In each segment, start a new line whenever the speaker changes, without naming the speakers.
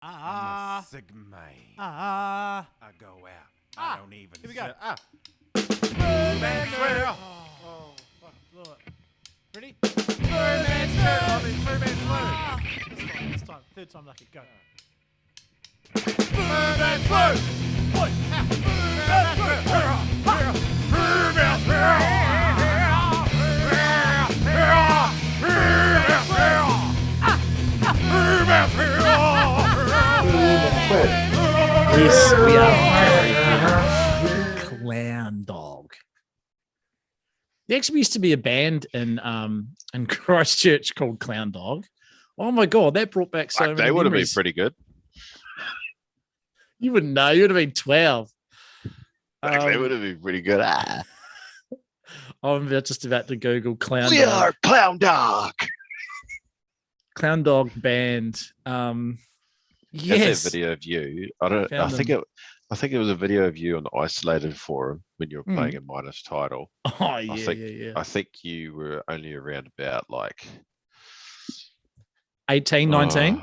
I'm a sick man. I go out. I don't even.
Here we go.
Birdman swear.
Oh, fuck. Blew it. Ready?
Birdman swear. I mean, Birdman swear.
This time. Third time lucky. Go.
Birdman swear.
Oi, ow.
Birdman swear. Birdman swear.
Yes, we are. Clowndog. There actually used to be a band in Christchurch called Clowndog. Oh my god, that brought back so many
They would have been
memories.
pretty good.
You wouldn't know. You would have been 12.
They would have been pretty good.
I'm just about to Google Clowndog.
We are Clowndog.
Clowndog band. Yes.
That video of you. I think it was a video of you on the isolated forum when you were playing a minus title.
Oh yeah.
I think you were only around about like
18, 19.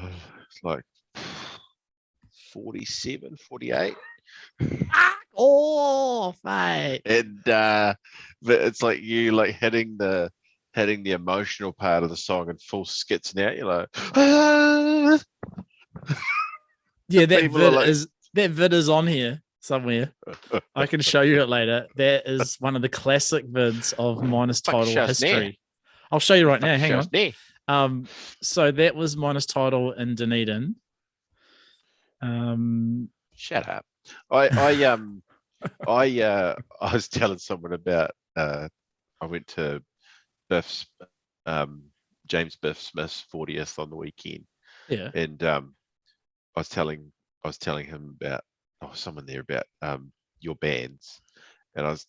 Like 47, 48.
Oh, mate.
And but it's like you like hitting the emotional part of the song in full skits now. You're like,
Yeah, that
People
vid
are like-
is on here somewhere. I can show you it later. That is one of the classic vids of minus
Fuck,
title
show us
history. I'll show you right now. Hang
Show
on.
us there.
So that was minus title in Dunedin.
Shut up. I was telling someone about I went to Biff's James Biff Smith's 40th on the weekend.
Yeah.
And I was telling him about someone there about your bands. And I was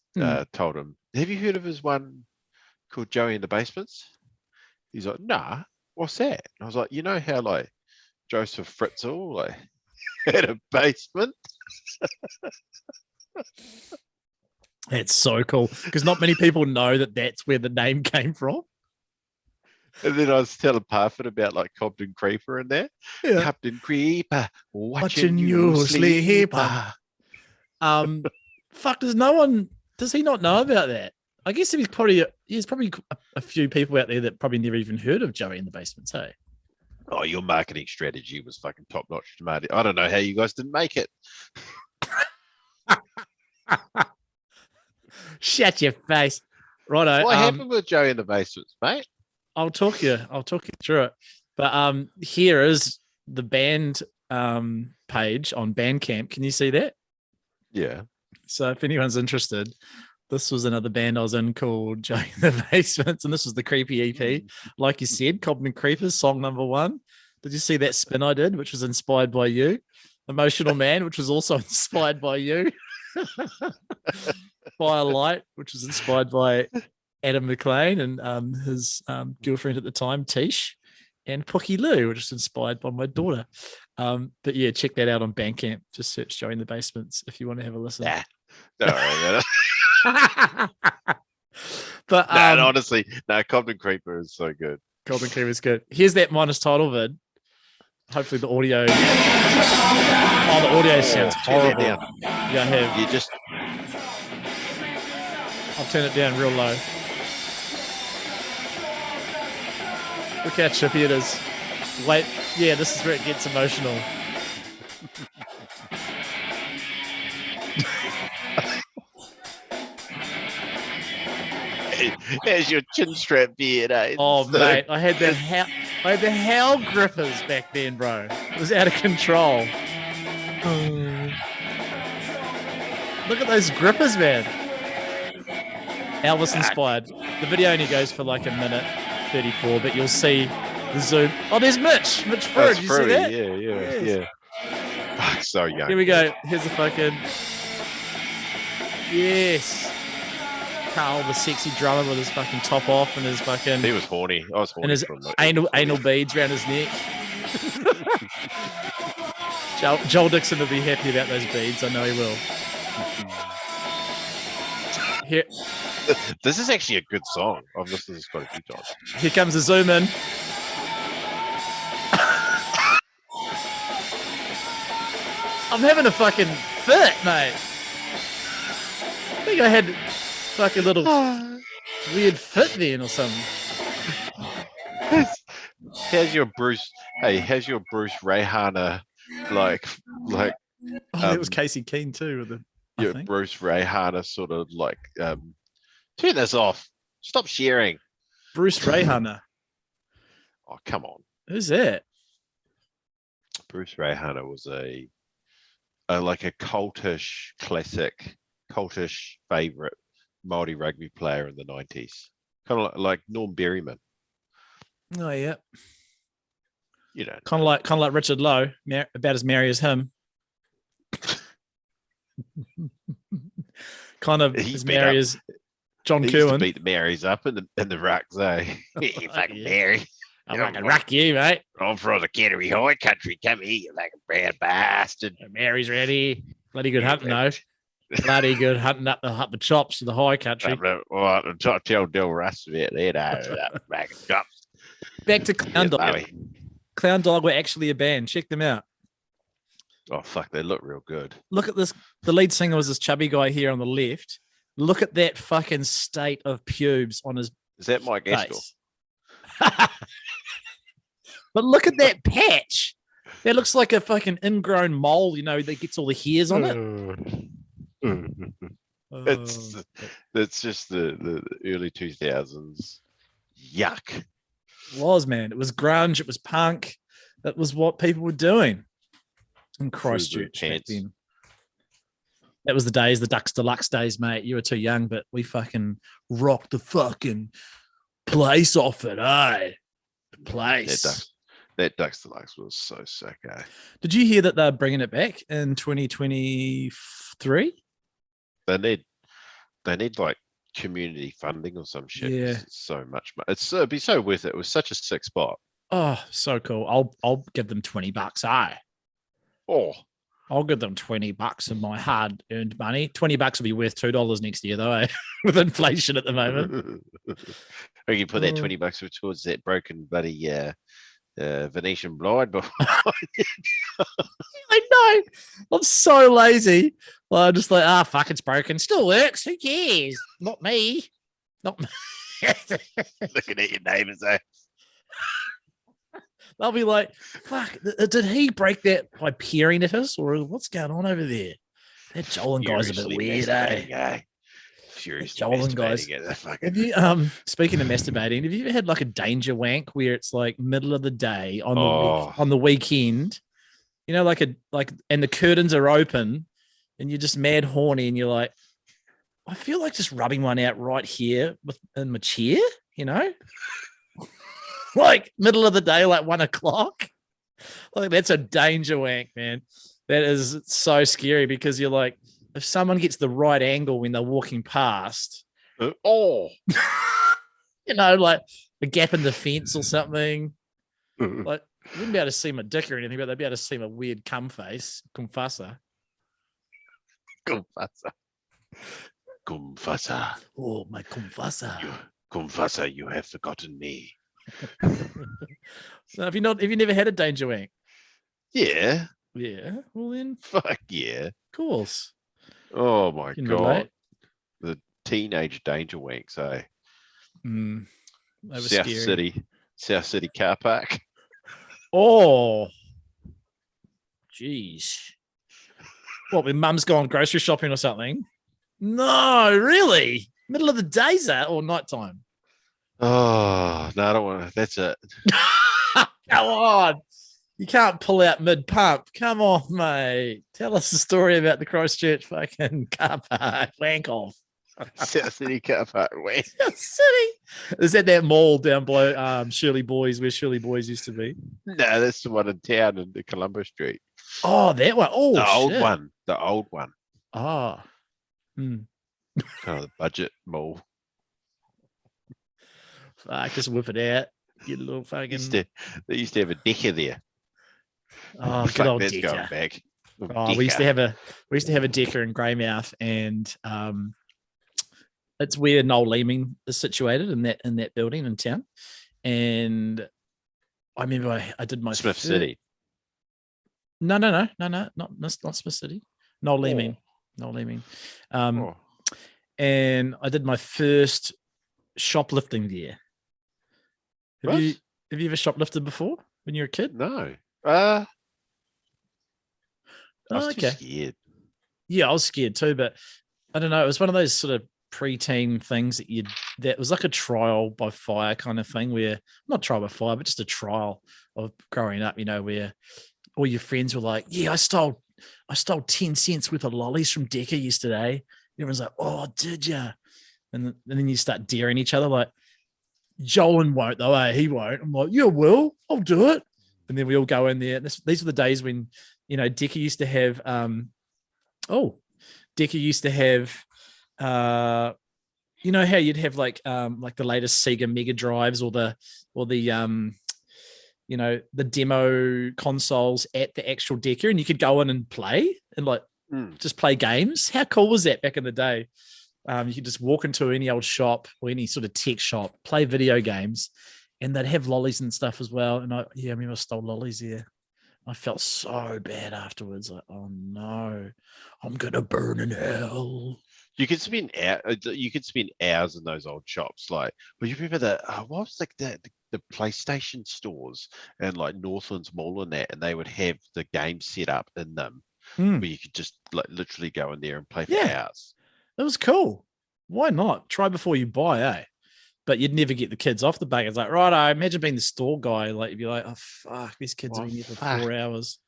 told him, have you heard of his one called Joey and the Basements? He's like, nah, what's that? And I was like, you know how like Joseph Fritzl like had a basement?
That's so cool because not many people know that that's where the name came from.
And then I was telling Parfit about like Cobden Creeper and that.
Yeah.
Cobden Creeper, watching
Watching
you
you
sleep.
sleep. Fuck, does he not know about that? I guess there's probably a few people out there that probably never even heard of Joey in the Basements, hey?
Oh, your marketing strategy was fucking top notch, Marty. I don't know how you guys didn't make it.
Shut your face. Righto.
What happened with Joey in the Basements, mate?
I'll talk you through it. But here is the band page on Bandcamp. Can you see that?
Yeah.
So if anyone's interested, this was another band I was in called Joey in the Basements, and this was the Creepy EP. Like you said, Cobden Creepers, song number 1. Did you see that spin I did, which was inspired by you? Emotional Man, which was also inspired by you. Firelight, which was inspired by Adam McLean and his girlfriend at the time, Tish, and Pookie Lou, which is inspired by my daughter. But yeah, check that out on Bandcamp. Just search Joey in the Basements if you want to have a listen.
Nah. No,
But
honestly, Cobden Creeper is so good.
Cobden Creeper is good. Here's that minus title vid. Hopefully the audio. Oh, the audio sounds horrible. Yeah,
You just
I'll turn it down real low. Look how chippy it is. Wait, yeah, this is where it gets emotional.
There's your chin strap beard, eh?
Oh mate, I had the hell grippers back then, bro. It was out of control. Look at those grippers, man. Elvis inspired. The video only goes for like a minute 34, but you'll see the zoom. Oh, there's Mitch Furr. Did you see that?
Yeah. Fuck, so young.
Here we go. Here's the fucking. Yes. Carl, the sexy drummer with his fucking top off and his fucking.
He was horny. I was horny.
And his
from like,
anal beads around his neck. Joel Dixon will be happy about those beads. I know he will. Here,
This is actually a good song. I've listened to this quite a few times.
here comes the zoom in. I'm having a fucking fit, mate. I think I had fucking little weird fit then or something.
How's your Bruce? Hey, how's your Bruce Reihana? Like,
Oh, that was Casey Keane too. With the,
your Bruce Reihana sort of like, turn this off. Stop sharing.
Bruce Reihana.
Oh, come on.
Who's that?
Bruce Reihana was a like a cultish classic, cultish favorite Māori rugby player in the 90s. Kind of like Norm Berryman.
Oh yeah.
You know,
kind of like Richard Lowe, about as merry as him. Kind of as merry as John
he used to
Kirwan.
beat the Marys up in the rucks, eh? You fucking Mary.
I'm fucking ruck you, mate.
I'm from the Canterbury High Country. Come here, you fucking brown bastard.
Mary's ready. Bloody good hunting, though. Bloody good hunting up the chops of the high country.
Well, I'm trying to tell Del Russ about that. Back chops.
Back to Clowndog. Clowndog were actually a band. Check them out.
Oh, fuck. They look real good.
Look at this. The lead singer was this chubby guy here on the left. Look at that fucking state of pubes on his
Is that Mike Gaskell?
face. But look at that patch. That looks like a fucking ingrown mole, you know, that gets all the hairs on it.
It's just the early 2000s. Yuck.
It was, man. It was grunge. It was punk. That was what people were doing in Christchurch back then. That was the days, the Dux de Lux days, mate. You were too young, but we fucking rocked the fucking place off it, eh? The place.
That Dux de Lux was so sick, eh?
Did you hear that they're bringing it back in 2023?
They need like community funding or some shit.
Yeah.
It's so much. It'd be so worth it. It was such a sick spot.
Oh, so cool. I'll give them $20, eh?
Oh.
I'll give them $20 of my hard-earned money. $20 will be worth $2 next year, though, eh? With inflation at the moment.
Or you put that $20 towards that broken bloody Venetian blind before.
I know. I'm so lazy. Well, I'm just like, fuck, it's broken. Still works. Who cares? Not me. Not me.
Looking at your neighbours, eh?
They'll be like, fuck, did he break that by peering at us? Or what's going on over there? That Jolan guy's a bit weird, eh?
Furiously
Jolan guys. Have you, speaking of masturbating, have you ever had like a danger wank where it's like middle of the day on the weekend? You know, and the curtains are open and you're just mad horny and you're like, I feel like just rubbing one out right here in my chair, you know? Like middle of the day, like 1 o'clock. Like that's a danger wank, man. That is so scary because you're like, if someone gets the right angle when they're walking past, you know, like a gap in the fence or something, like you wouldn't be able to see my dick or anything, but they'd be able to see my weird cum face, confasa.
Confasa.
Oh, my confasa.
Confasa, you have forgotten me.
So have you never had a danger wank?
Yeah.
Yeah. Well then,
fuck yeah.
Of course.
Oh my God.
Relate.
The teenage danger wanks, eh?
They were scary.
South City car park.
Oh. Jeez. What, when mum's gone grocery shopping or something? No, really? Middle of the day, is that, or nighttime?
Oh, no, I don't want to. That's it.
Come on. You can't pull out mid-pump. Come on, mate. Tell us the story about the Christchurch fucking car park. Wank off.
South City car park. Wank.
South City. Is that mall down below Shirley Boys, where Shirley Boys used to be?
No, that's the one in town in the Colombo Street.
Oh, that one. Oh,
the old
shit.
one. The old one.
Oh.
Kind of the budget mall.
Fuck, just whip it out. Get a little fucking.
They used to have a decker there.
Oh, good old
that's
decker.
Going back.
Oh, we used to have a decker in Greymouth, and it's where Noel Leeming is situated in that building in town. And I remember I did my
Smith City.
No, not Smith City. No Leeming. No Leeming.
Oh,
And I did my first shoplifting there. Have
what?
you ever shoplifted before when you were a kid?
No. I was
Oh,
too
okay.
scared.
Yeah, I was scared too, but I don't know. It was one of those sort of preteen things that was like a trial by fire kind of thing, where not trial by fire, but just a trial of growing up, where all your friends were like, yeah, I stole 10 cents worth of lollies from Decker yesterday. Everyone's like, oh, did you? And then you start daring each other, like, Jolan won't though, he won't. I'm like, yeah, will, I'll do it. And then we all go in there. These were the days when, Decker used to have you know how you'd have like the latest Sega Mega Drives or the the demo consoles at the actual Decker, and you could go in and play and like just play games. How cool was that back in the day? You could just walk into any old shop or any sort of tech shop, play video games, and they'd have lollies and stuff as well. And I remember I stole lollies there. I felt so bad afterwards. Like, oh no, I'm gonna burn in hell.
You could spend hours in those old shops. Like, well, you remember what was like the PlayStation stores and like Northlands Mall and that, and they would have the game set up in them where you could just like literally go in there and play for hours.
It was cool. Why not? Try before you buy, eh? But you'd never get the kids off the back. It's like, right, I imagine being the store guy. Like, you'd be like, oh, fuck, these kids are in here for 4 hours.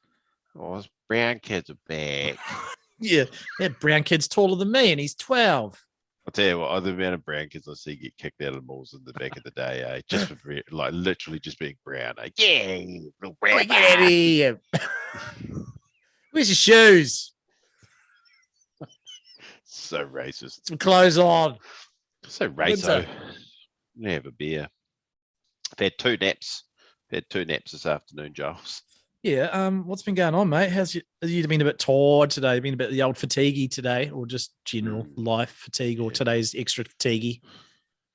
Oh, those brown kids are back.
Yeah, that brown kid's taller than me and he's 12.
I'll tell you what, the amount of brown kids I see get kicked out of malls in the back of the day, eh? Just for like literally just being brown, eh? Yeah, little brown.
Get out of here. Where's your shoes?
So racist.
Some clothes on.
So racist. Have a beer. I've had 2 naps. This afternoon, Giles.
Yeah. What's been going on, mate? Have you been a bit tired today? Been a bit the old fatiguey today, or just general life fatigue, or today's extra fatiguey?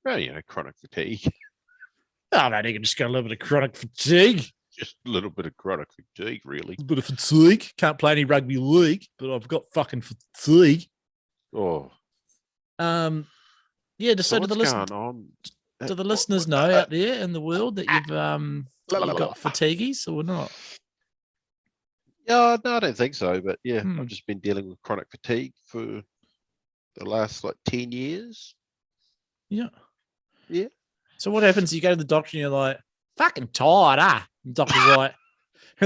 Well, chronic fatigue.
Oh, no, you can just got a little bit of chronic fatigue.
Just a little bit of chronic fatigue, really.
A bit of fatigue. Can't play any rugby league, but I've got fucking fatigue.
Oh.
Yeah. Just so to the listeners. Do the listeners know out there in the world that you've got fatigues or not?
Yeah, no, I don't think so. But yeah, I've just been dealing with chronic fatigue for the last like 10 years.
Yeah.
Yeah.
So what happens? You go to the doctor and you're like, fucking tired, ah? And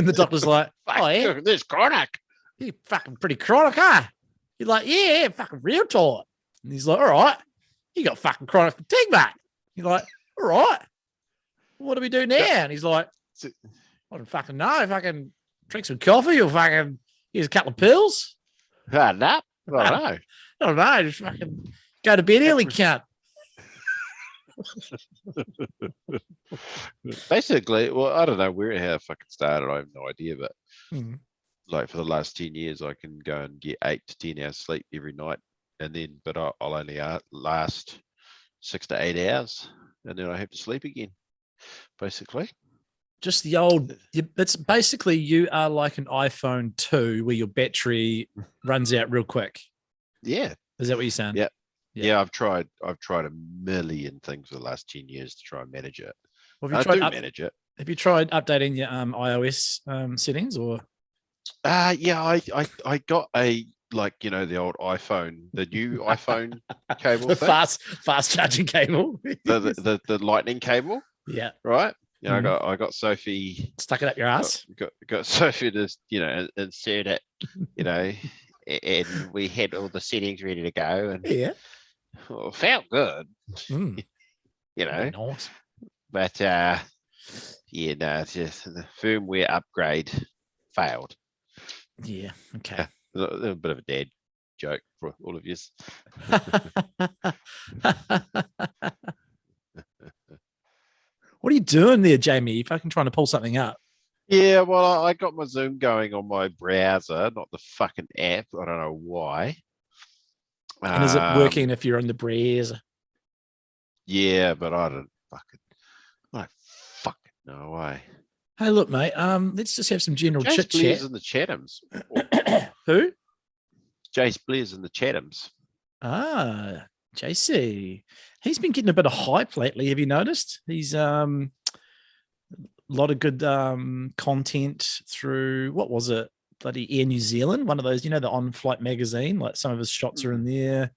the doctor's like, oh yeah,
this chronic.
You're fucking pretty chronic, huh? You're like, yeah, fucking real tired. And he's like, all right, you got fucking chronic fatigue, mate. You're like, all right, what do we do now? And he's like, I don't fucking know. Fucking drink some coffee or fucking use a couple of pills.
I don't know.
I don't know. Just fucking go to bed early, cunt.
Basically, well, I don't know how it fucking started. I have no idea, but like for the last 10 years, I can go and get 8 to 10 hours sleep every night, but I'll only last 6 to 8 hours, and then I have to sleep again. Basically,
just the old. It's basically you are like an iPhone 2 where your battery runs out real quick.
Yeah,
is that what you're saying?
Yeah. Yeah, I've tried a million things for the last 10 years to try and manage it.
Well, have you tried
manage it.
Have you tried updating your iOS settings or?
Yeah, I got a the old iPhone, the new iPhone cable,
the fast charging cable,
the lightning cable.
Yeah,
right. I got Sophie
stuck it up your ass.
Got Sophie to insert it, and we had all the settings ready to go, and well, felt good,
Nice.
But it's just the firmware upgrade failed.
Yeah. Okay.
A bit of a dad joke for all of you.
What are you doing there, Jamie? You fucking trying to pull something up?
Yeah, well, I got my Zoom going on my browser, not the fucking app. I don't know why.
And is it working if you're on the browser?
Yeah, but I don't fucking know why.
Hey, look, mate. Let's just have some general
Jase
chit
Blair's
chat.
in the Chathams.
Who?
Jase Blair's in the Chathams.
Ah, JC. He's been getting a bit of hype lately. Have you noticed? He's a lot of good content through what was it? Bloody Air New Zealand, one of those, the on-flight magazine. Like some of his shots are in there.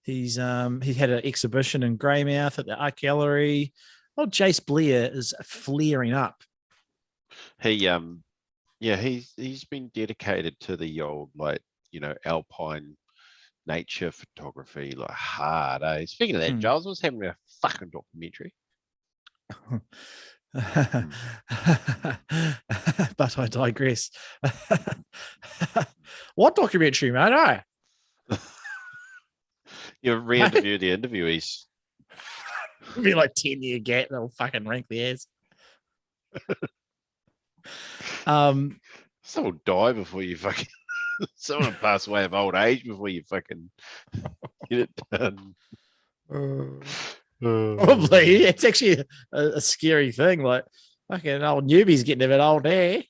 He's he had an exhibition in Greymouth at the Art Gallery. Oh, Jase Blair is flaring up.
He he's been dedicated to the old alpine nature photography like hard. Speaking of that, Giles was having a fucking documentary.
But I digress. What documentary, mate?
You re-interview the interviewees.
Be like 10-year gap, they'll fucking rank the ass.
Someone die before you fucking someone pass away of old age before you fucking get it done.
Probably. It's actually a scary thing. Like fucking old Newby's getting a bit old there.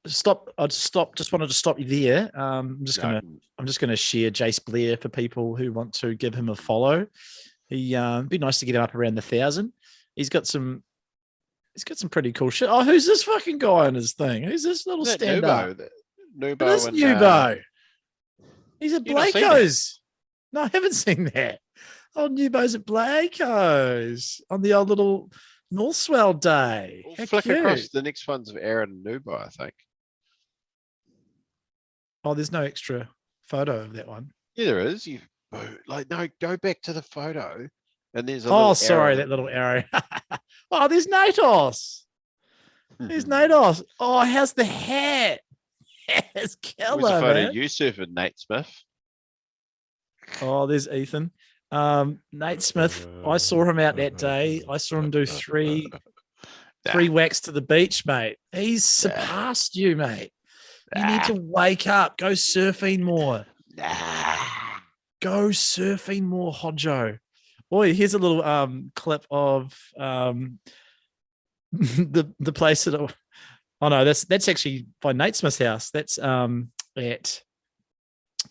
Stop. Just wanted to stop you there. I'm just gonna share Jase Blair for people who want to give him a follow. He be nice to get him up around the 1,000. He's got some pretty cool shit. Oh, who's this fucking guy on his thing? Who's this little stand up?
Nubo.
That's Nubo. He's at Blakeo's. No, I haven't seen that. Oh, Nubo's at Blakeo's on the old little North Swell day.
We'll flick across. The next one's of Aaron and Nubo, I think.
Oh, there's no extra photo of that one.
Yeah, there is. Go back to the photo. And there's
that little arrow. Oh, there's Natos. There's Natos. Oh, how's the hat? It's killer,
There's a photo
man.
of you surfing Naismith.
Oh, there's Ethan. Naismith. I saw him out that day. I saw him do three whacks to the beach, mate. He's surpassed you, mate. You need to wake up. Go surfing more. Go surfing more, Hodjo. Boy, here's a little clip of the place that. Oh no, that's actually by Naismith's house. That's at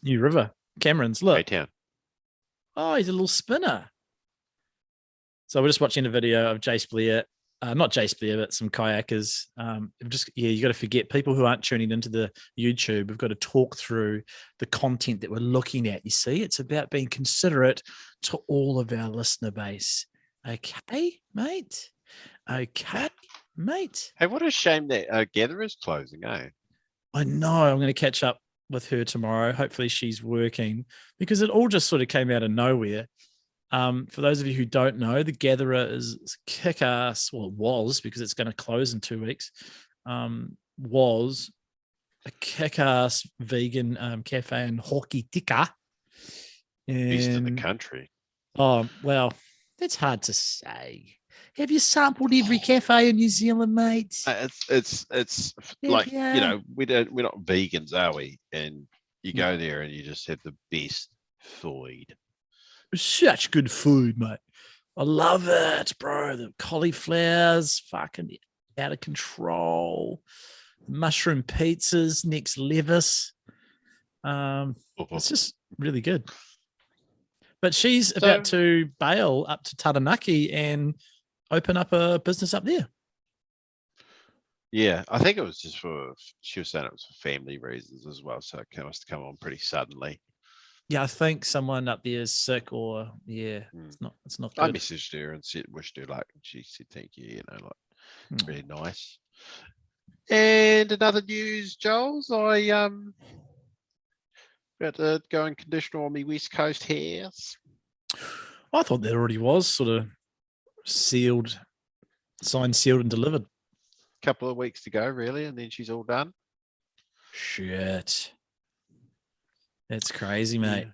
New River, Cameron's. Look,
Baytown.
Oh, he's a little spinner. So we're just watching a video of Jase Blair. Not Jase Blair, but some kayakers. You got to forget people who aren't tuning into the YouTube. We've got to talk through the content that we're looking at. You see, it's about being considerate to all of our listener base. Okay, mate. Okay, mate.
Hey, what a shame that Gather is closing, eh?
I know. I'm going to catch up with her tomorrow. Hopefully she's working because it all just sort of came out of nowhere. For those of you who don't know, the Gatherer is kick-ass. Well, it was because it's going to close in 2 weeks. Was a kick-ass vegan cafe in Hoki Tika.
East of the country.
Oh, well, that's hard to say. Have you sampled every cafe in New Zealand, mate?
It's like, we're not vegans, are we? And you go there and you just have the best food.
Such good food, mate. I love it, bro. The cauliflowers, fucking out of control. Mushroom pizzas, next levis. It's just really good. But she's about to bail up to Taranaki and open up a business up there.
Yeah, I think it was she was saying it was for family reasons as well. So it must come on pretty suddenly.
Yeah, I think someone up there is sick or it's not good.
I messaged her and wished her luck. And she said, thank you, really nice. And another news, Joel's, I about to go and condition on my West Coast house.
I thought that already was sort of signed, sealed, and delivered.
Couple of weeks to go, really, and then she's all done.
Shit. That's crazy, mate.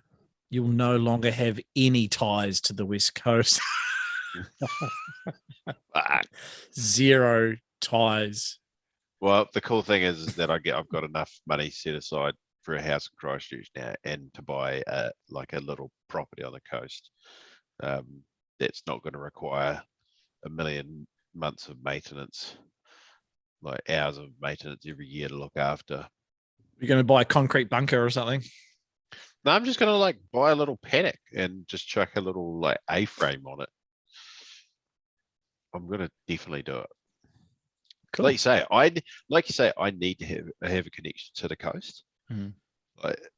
You'll no longer have any ties to the West Coast. Zero ties.
Well, the cool thing is that I've got enough money set aside for a house in Christchurch now, and to buy a little property on the coast. That's not going to require $1 million months of maintenance, like hours of maintenance every year to look after.
You're going to buy a concrete bunker or something?
No, I'm just gonna like buy a little paddock and just chuck a little like A-frame on it. I'm gonna definitely do it.
Cool.
Like you say, I need to have a connection to the coast.
Mhm.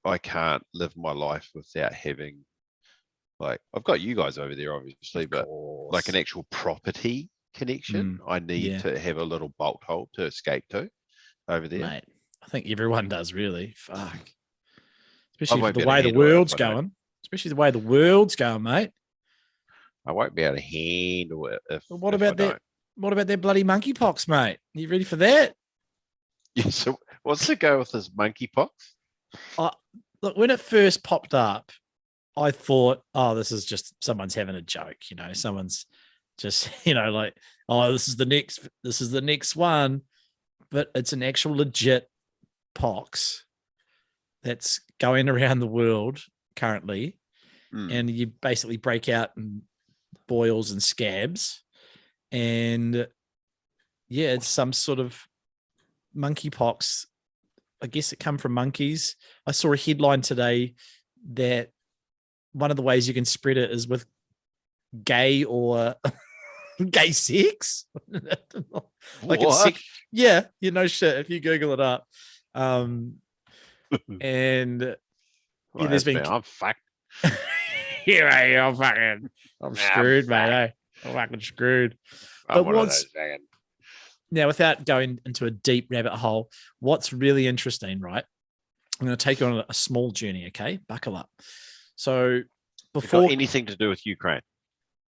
I can't live my life without having, like, I've got you guys over there, obviously, but like an actual property connection, I need to have a little bolt hole to escape to over there.
Mate, I think everyone does, really. Fuck.
I
Especially
won't
the
be able to
way the
handle it if
world's
I don't.
going. Especially the way the world's going, mate.
I won't be able to handle it if.
But what
if
about
I
that?
don't.
What about that bloody monkeypox, mate? Are you ready for that?
Yeah. So what's the go with this monkeypox?
Look, when it first popped up, I thought, oh, this is just someone's having a joke, you know, someone's just, you know, like, oh, this is the next one. But it's an actual legit pox that's going around the world currently. And you basically break out in boils and scabs. And yeah, it's some sort of monkeypox. I guess it come from monkeys. I saw a headline today that one of the ways you can spread it is with gay or gay sex. Like
what?
Yeah, you know, shit. If you Google it up, and
Well,
there's been
I'm fucked.
here I am, I'm screwed, mate. I'm fucking screwed. But what's now, without going into a deep rabbit hole, what's really interesting, right? I'm going to take you on a small journey, okay? Buckle up. So before
got anything to do with Ukraine?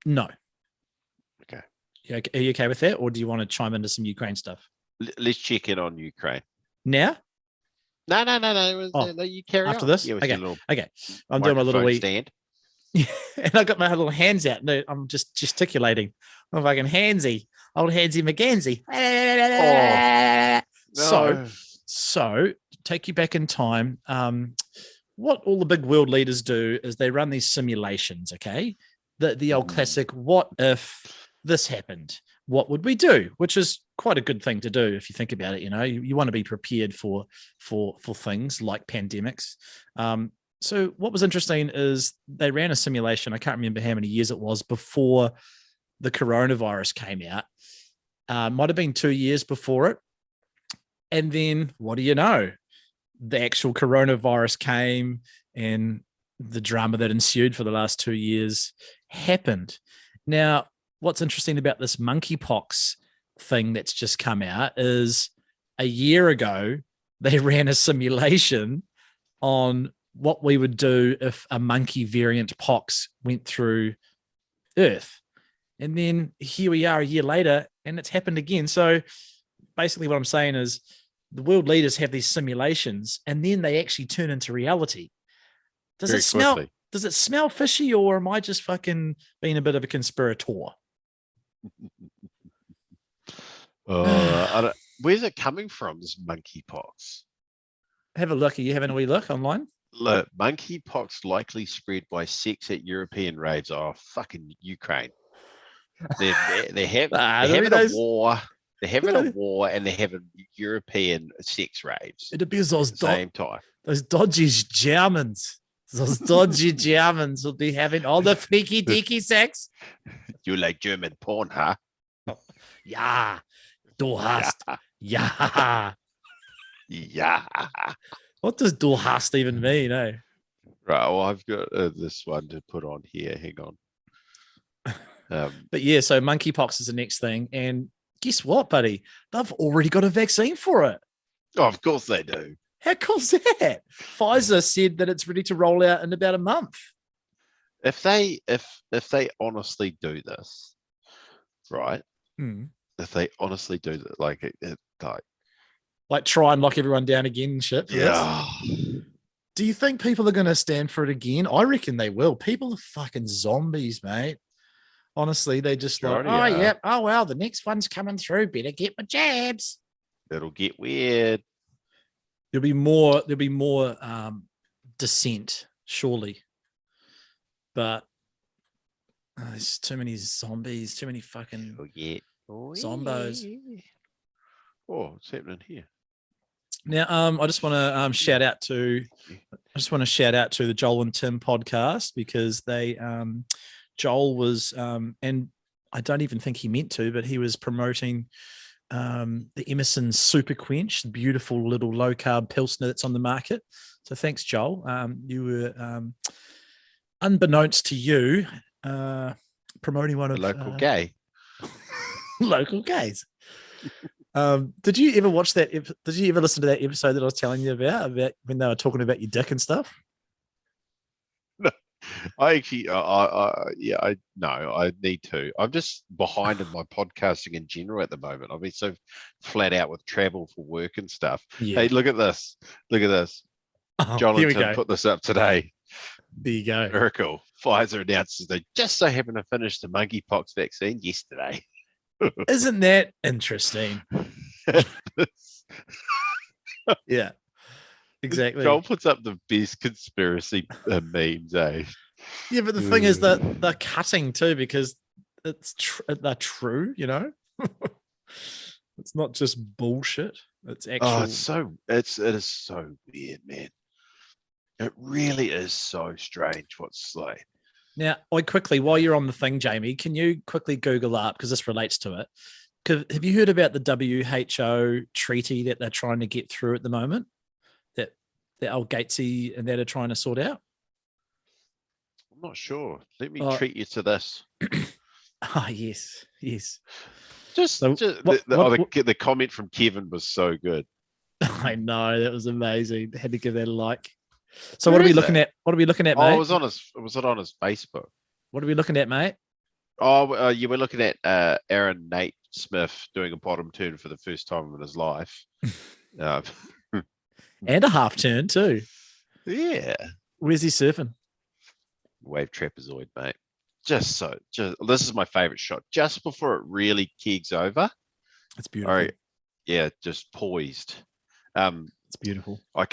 No.
Okay.
Are you okay with that, or do you want to chime into some Ukraine stuff?
Let's check in on Ukraine.
Now?
No. No, you carry
after
on.
this?
Yeah,
okay. I'm doing my little wee
stand.
Yeah, and I got my little hands out. No, I'm just gesticulating. I'm fucking handsy, old handsy McGansy.
No.
So take you back in time. What all the big world leaders do is they run these simulations. Okay, the old classic. What if this happened? What would we do? Which is quite a good thing to do if you think about it. You know, you want to be prepared for things like pandemics. So what was interesting is they ran a simulation. I can't remember how many years it was before the coronavirus came out. Might have been 2 years before it. And then what do you know? The actual coronavirus came and the drama that ensued for the last 2 years happened. Now, what's interesting about this monkeypox thing that's just come out is a year ago, they ran a simulation on what we would do if a monkey variant pox went through Earth. And then here we are a year later and it's happened again. So basically what I'm saying is the world leaders have these simulations and then they actually turn into reality. Does it smell fishy, or am I just fucking being a bit of a conspirator?
Where's it coming from, this monkeypox?
Have a look. Are you having a wee look online?
Look, monkeypox likely spread by sex at European raves. Oh, fucking Ukraine. They're having a war. They're having a war and they're having European sex raves.
It appears those
same time.
Those dodgy Germans. Those dodgy Germans will be having all the freaky deaky sex.
You like German porn, huh?
Yeah. Du hast. Yeah.
Yeah.
What does du hast even mean, eh?
Right. Well, I've got this one to put on here. Hang on.
But yeah, so monkeypox is the next thing. And guess what, buddy? They've already got a vaccine for it.
Oh, of course they do.
How cool's that? Pfizer said that it's ready to roll out in about a month.
If they honestly do this, right? If they honestly do that, like
try and lock everyone down again and shit.
Yeah.
Do you think people are going to stand for it again? I reckon they will. People are fucking zombies, mate. Honestly, they just oh, well, the next one's coming through. Better get my jabs.
It'll get weird.
There'll be more dissent, surely. But there's too many zombies, too many fucking Zombos.
Oh, what's happening here?
Now, I just want to shout out to the Joel and Tim podcast because they, Joel was, and I don't even think he meant to, but he was promoting the Emerson Super Quench, the beautiful little low carb pilsner that's on the market. So thanks, Joel. You were, unbeknownst to you, promoting one of
local gay.
Local gays. Did you ever watch that? Did you ever listen to that episode that I was telling you about when they were talking about your dick and stuff?
No, I actually, I need to. I'm just behind in my podcasting in general at the moment. I've been so flat out with travel for work and stuff.
Yeah.
Hey, look at this. Look at this.
Oh,
John
here
and
we
Tim
go.
put this up today.
There you go.
Very cool. Pfizer announces they just so happen to finish the monkeypox vaccine yesterday.
Isn't that interesting? Yeah, exactly.
Joel puts up the best conspiracy memes, eh?
Yeah, but the thing is that they're cutting too because they're true, you know. It's not just bullshit. It's actual.
It is so weird, man. It really is so strange what's like.
Now, while you're on the thing, Jamie, can you quickly Google up because this relates to it? Have you heard about the WHO treaty that they're trying to get through at the moment? That old Gatesy and that are trying to sort out?
I'm not sure. Let me treat you to this.
Yes.
The comment from Kevin was so good.
I know, that was amazing. Had to give that a like. So what are we looking at? What are we looking at, mate?
Oh, was it on his Facebook?
What are we looking at, mate?
Oh, you were looking at Aaron Naismith doing a bottom turn for the first time in his life.
And a half turn too.
Yeah.
Where's he surfing?
Wave trapezoid, mate. Just this is my favorite shot. Just before it really kegs over.
It's beautiful.
Right. Yeah, just poised.
It's beautiful.
I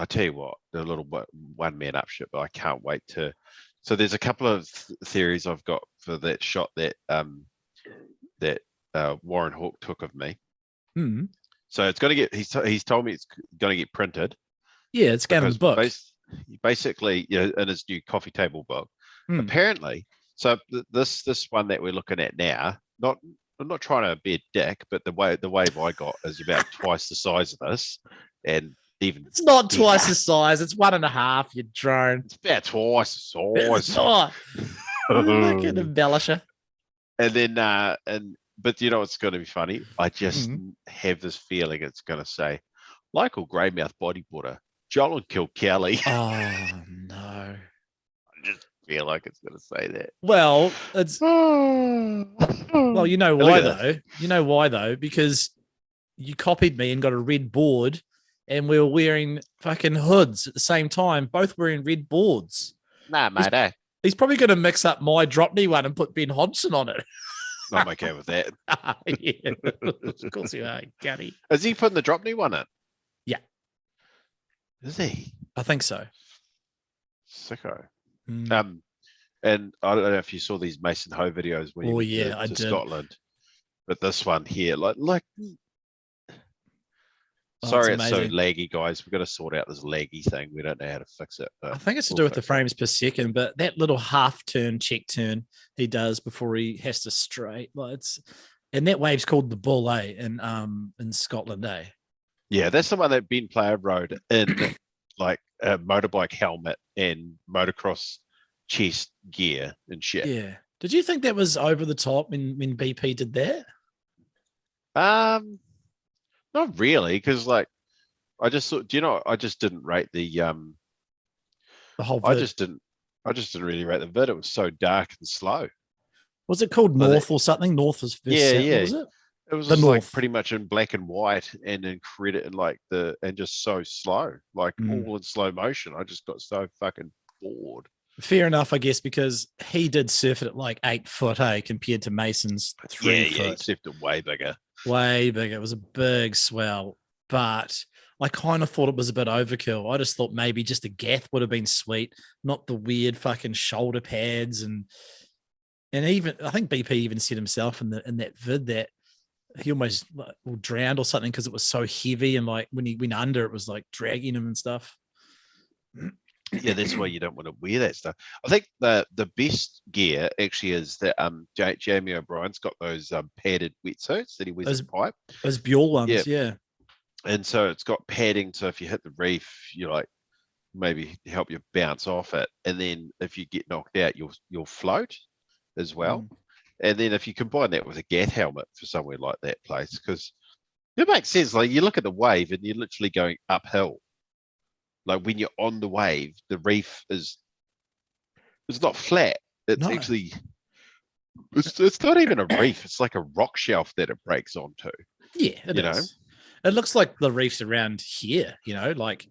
tell you what, a little bit one man up shit, but I can't wait to. So there's a couple of theories I've got for that shot that Warren Hawke took of me.
Hmm.
So it's going to get. He's told me it's going to get printed.
Yeah, it's going in the book.
Basically, in his new coffee table book. Apparently, so this one that we're looking at now, I'm not trying to be a dick, but the wave I got is about twice the size of this, and even
it's not twice the size. It's 1.5. You drone.
It's about twice the size.
It's not. Look at embellisher.
And then, but you know what's going to be funny? I just have this feeling it's going to say, local greymouth bodyboarder, Joel and kill Kelly.
Oh no!
I just feel like it's going to say that.
Well, it's well, you know why though? You know why though? Because you copied me and got a red board, and we were wearing fucking hoods at the same time, both wearing red boards.
Nah, mate.
He's probably going to mix up my Dropney one and put Ben Hodgson on it.
I'm okay with that.
Yeah, of course you are, Gutty.
Is he putting the Dropney one in?
Yeah.
Is he?
I think so.
Sicko. And I don't know if you saw these Mason Ho videos when he went to Scotland, but this one here, like. Sorry, it's so laggy, guys. We've got to sort out this laggy thing. We don't know how to fix it.
I think it's to do with the frames per second, but that little half turn, check turn he does before he has to straight, and that wave's called the Bull, in Scotland,
Yeah, that's the one that Ben Player rode in like a motorbike helmet and motocross chest gear and shit.
Yeah. Did you think that was over the top when BP did that?
Not really, because like I just thought, I just didn't rate the
whole vid.
I just didn't really rate the vid. It was so dark and slow.
Was it called North or something? North was first.
Yeah.
Was it?
It was just like pretty much in black and white and in credit and just so slow, like all in slow motion. I just got so fucking bored.
Fair enough, I guess, because he did surf it at like 8 foot, compared to Mason's 3 foot.
Yeah, he surfed it way bigger.
Way bigger. It was a big swell, but I kind of thought it was a bit overkill. I just thought maybe just a gaff would have been sweet, not the weird fucking shoulder pads and even I think BP even said himself in that vid that he almost like, drowned or something because it was so heavy, and like when he went under, it was like dragging him and stuff.
Yeah, that's why you don't want to wear that stuff. I think the best gear actually is that Jamie O'Brien's got those padded wetsuits that he wears in pipe.
Those Bjorn ones, yeah.
And so it's got padding, so if you hit the reef, you like maybe help you bounce off it, and then if you get knocked out, you'll float as well. And then if you combine that with a Gath helmet for somewhere like that place, because it makes sense. Like you look at the wave and you're literally going uphill. Like when you're on the wave, the reef it's not flat. It's actually it's not even a reef. It's like a rock shelf that it breaks onto.
Yeah, it is. It looks like the reefs around here, like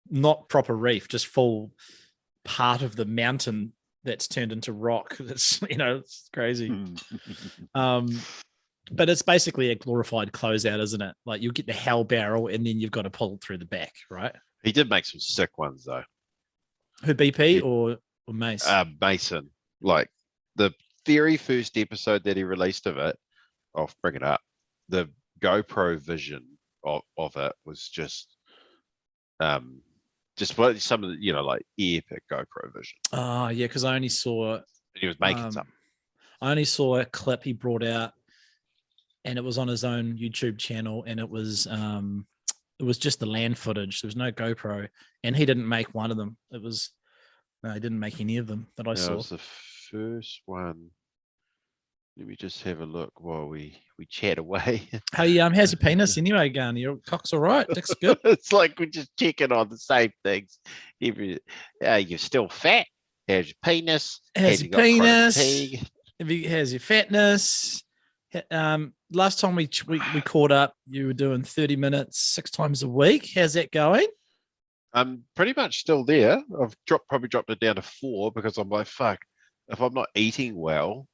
not proper reef, just full part of the mountain that's turned into rock. That's it's crazy. But it's basically a glorified closeout, isn't it? Like you get the hell barrel and then you've got to pull it through the back, right?
He did make some sick ones though.
Who, BP or Mace?
Mason. Like the very first episode that he released of it, I'll bring it up. The GoPro vision of it was just some of the like epic GoPro vision.
Oh yeah, because I only saw
he was making something.
I only saw a clip he brought out, and it was on his own YouTube channel, and it was just the land footage. There was no GoPro, and he didn't make one of them. He didn't make any of them that I saw.
That was the first one. Let me just have a look while we chat away.
Hey, how's your penis anyway, Gun? Your cock's all right? Dick's good?
It's like we're just checking on the same things. You're still fat. How's your penis?
How's your penis? How's your fatness? Last time we caught up, you were doing 30 minutes 6 times a week. How's that going?
I'm pretty much still there. I've probably dropped it down to 4 because I'm like, fuck, if I'm not eating well,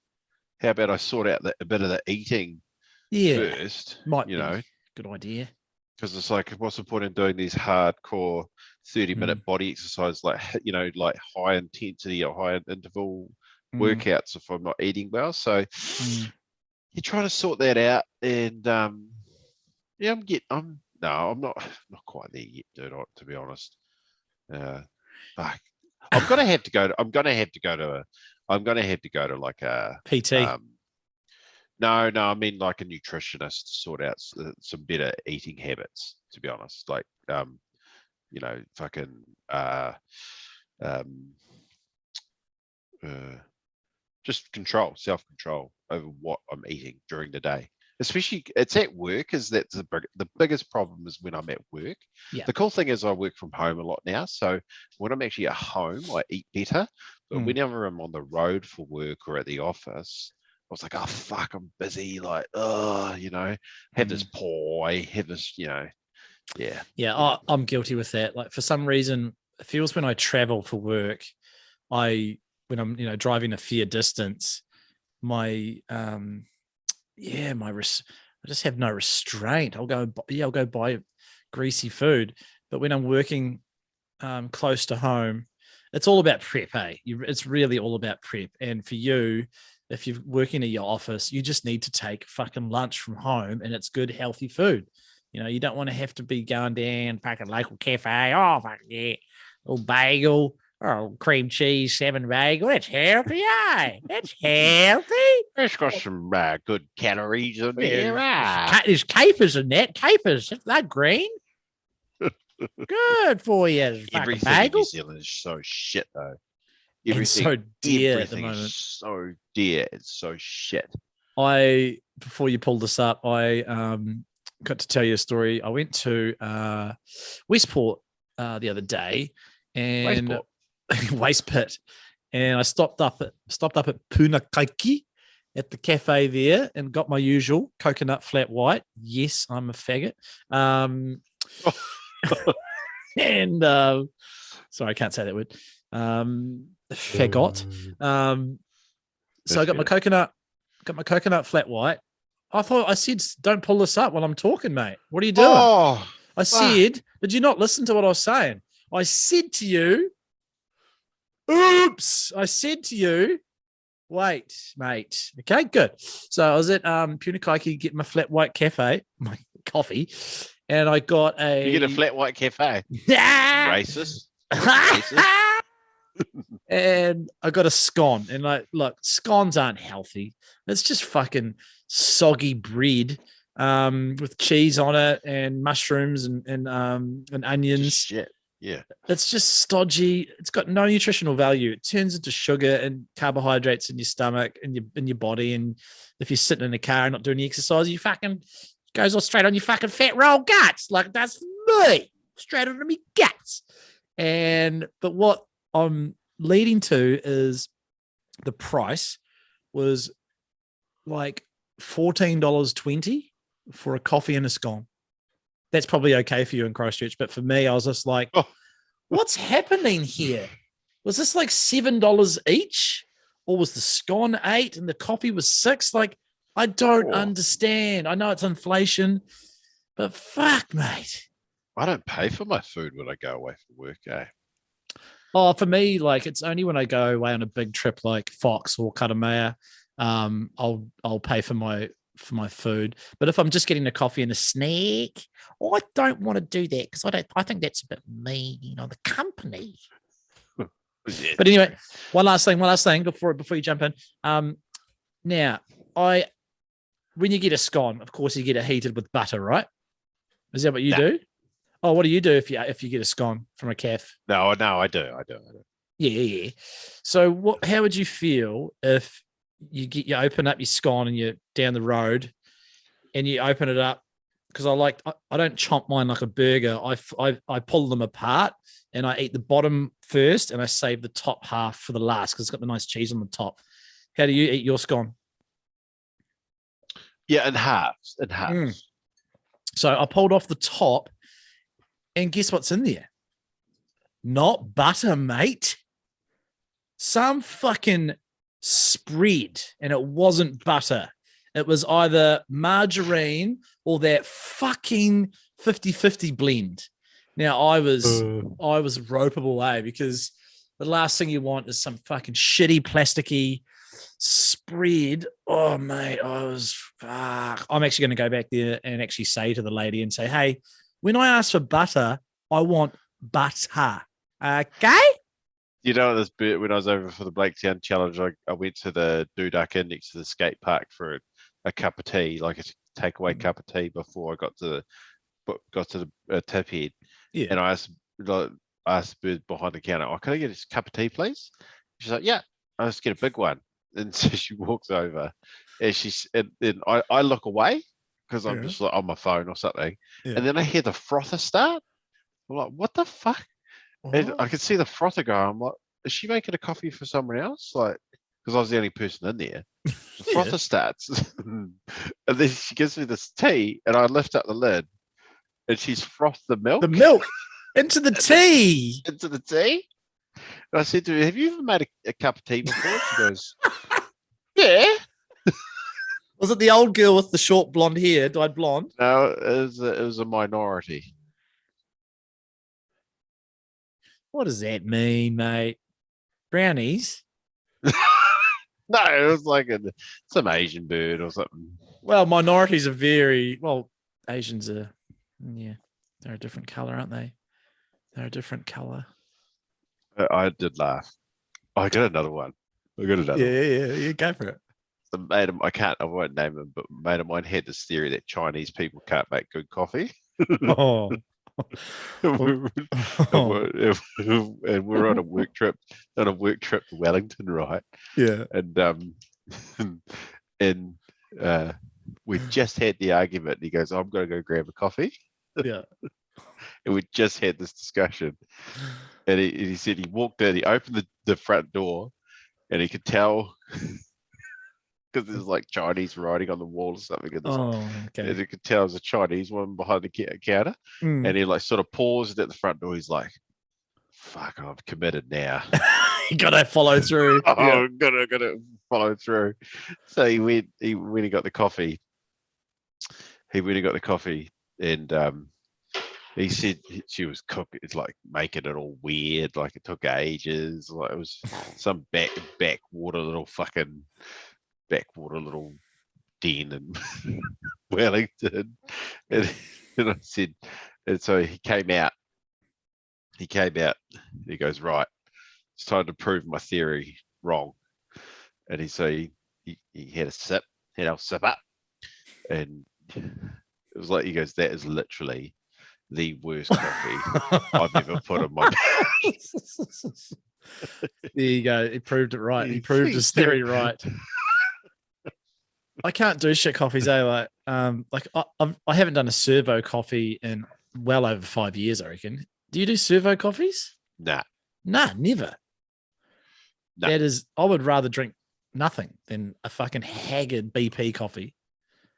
how about I sort out a bit of the eating first?
Might be a good idea.
Because it's like, what's the point in doing these hardcore 30-minute body exercises, like high intensity or high interval workouts if I'm not eating well? So you're trying to sort that out, and I'm not quite there yet, dude. To be honest, fuck. I'm gonna have to go to like a
PT.
No, I mean like a nutritionist to sort out some better eating habits. To be honest, like just self-control over what I'm eating during the day. Especially, it's at work. Is that the biggest problem is when I'm at work.
Yeah.
The cool thing is I work from home a lot now, so when I'm actually at home, I eat better. But whenever I'm on the road for work or at the office, I was like, oh fuck, I'm busy. Like, have this pie, have this, yeah.
Yeah, I'm guilty with that. Like for some reason, it feels when I travel for work, when I'm driving a fair distance, I just have no restraint. I'll go buy greasy food. But when I'm working close to home, it's all about prep, hey? It's really all about prep. And for you, if you're working at your office, you just need to take fucking lunch from home, and it's good, healthy food. You don't want to have to be going down fucking local cafe. Oh, fuck yeah. Little bagel. Oh, cream cheese, 7 bagel. That's healthy, eh? That's healthy.
It's got some good calories in there.
There's capers in that. Capers, they're green. Good for you.
Everything in New Zealand is so shit, though.
Everything so dear at the moment.
Is so dear. It's so shit.
Before you pull this up, I got to tell you a story. I went to Westport the other day, and Waste Pit, and I stopped up at Punakaiki at the cafe there and got my usual coconut flat white. Yes, I'm a faggot. And sorry, I can't say that word. Faggot. So I got my coconut flat white. I said, don't pull this up while I'm talking, mate. What are you doing? I said, did you not listen to what I was saying? I said to you, oops. I said to you, Wait, mate. Okay, good. So I was at Punakaiki getting my flat white cafe, my coffee, and I got a.
You get a flat white cafe.
Yeah.
Racist. Racist.
And I got a scone, and like, look, scones aren't healthy. It's just fucking soggy bread with cheese on it and mushrooms and onions.
Just shit. Yeah.
It's just stodgy. It's got no nutritional value. It turns into sugar and carbohydrates in your stomach and in your body. And if you're sitting in a car and not doing the exercise, you fucking goes all straight on your fucking fat roll guts. Like that's me, straight onto me guts. But what I'm leading to is the price was like $14.20 for a coffee and a scone. That's probably okay for you in Christchurch, but for me, I was just like, what's happening here? Was this like $7 each? Or was the scone $8 and the coffee was $6? Like, I don't understand. I know it's inflation, but fuck, mate.
I don't pay for my food when I go away from work, eh?
Oh, for me, like it's only when I go away on a big trip like Fox or Katamea, I'll pay for my food. But if I'm just getting a coffee and a snack, I don't want to do that because I think that's a bit mean on the company. But anyway, one last thing before you jump in. Now when you get a scone, of course you get it heated with butter, right? Is that what you do? Oh, what do you do if you get a scone from a calf?
No, I do.
Yeah. So how would you feel if you open up your scone and you're down the road and you open it up? Because I don't chomp mine like a burger. I pull them apart and I eat the bottom first and I save the top half for the last because it's got the nice cheese on the top. How do you eat your scone?
Yeah, in halves.
So I pulled off the top and guess what's in there? Not butter, mate. Some fucking spread, and it wasn't butter. It was either margarine or that fucking 50-50 blend. Now I was ropeable, because the last thing you want is some fucking shitty plasticky spread. Oh mate, I'm actually going to go back there and actually say to the lady and say, hey, when I ask for butter, I want butter. Okay?
You know, this bit when I was over for the Blaketown Challenge, I went to the Duduk Inn next to the skate park for a cup of tea, like a takeaway cup of tea before I got to the tip head.
Yeah.
And I asked the bird behind the counter, "Oh, can I get a cup of tea, please?" She's like, "Yeah, I'll just get a big one." And so she walks over, and then I look away because I'm just like on my phone or something, and then I hear the frother start. I'm like, "What the fuck?" And I could see the frother go. I'm like, is she making a coffee for someone else? Like, because I was the only person in there. The frother starts. And then she gives me this tea, and I lift up the lid, and she's frothed the milk.
The milk into the tea.
Into the tea. And I said to her, have you ever made a cup of tea before? She goes, yeah.
Was it the old girl with the short blonde hair, dyed blonde?
No, it was a minority.
What does that mean, mate? Brownies?
No, it was like some Asian bird or something.
Well, minorities are Asians are, they're a different color, aren't they? They're a different color.
I did laugh. I got another one.
Yeah, go for it.
The mate of, I won't name him, but a mate of mine had this theory that Chinese people can't make good coffee.
Oh.
And we're on a work trip to Wellington, right?
Yeah.
And we just had the argument. And he goes, I'm going to go grab a coffee.
Yeah.
And we just had this discussion. And he said he walked in, he opened the front door, and he could tell because there's like Chinese writing on the wall or something. And you could tell there's a Chinese one behind the counter. And he like sort of paused at the front door. He's like, fuck, I'm committed now.
You gotta follow through.
Gotta follow through. So he went and got the coffee. And He said she was cooking, it's like making it all weird, like it took ages. Like it was some backwater little den in Wellington. And I said, and so he came out, he goes, right, it's time to prove my theory wrong. And he had a sip, and I'll sip up. And it was like, he goes, that is literally the worst coffee I've ever put in my mouth.
There you go. He proved it right. He proved his theory right. I can't do shit coffees, I haven't done a servo coffee in well over 5 years, I reckon. Do you do servo coffees?
Nah,
Never.
No.
That is, I would rather drink nothing than a fucking haggard BP coffee.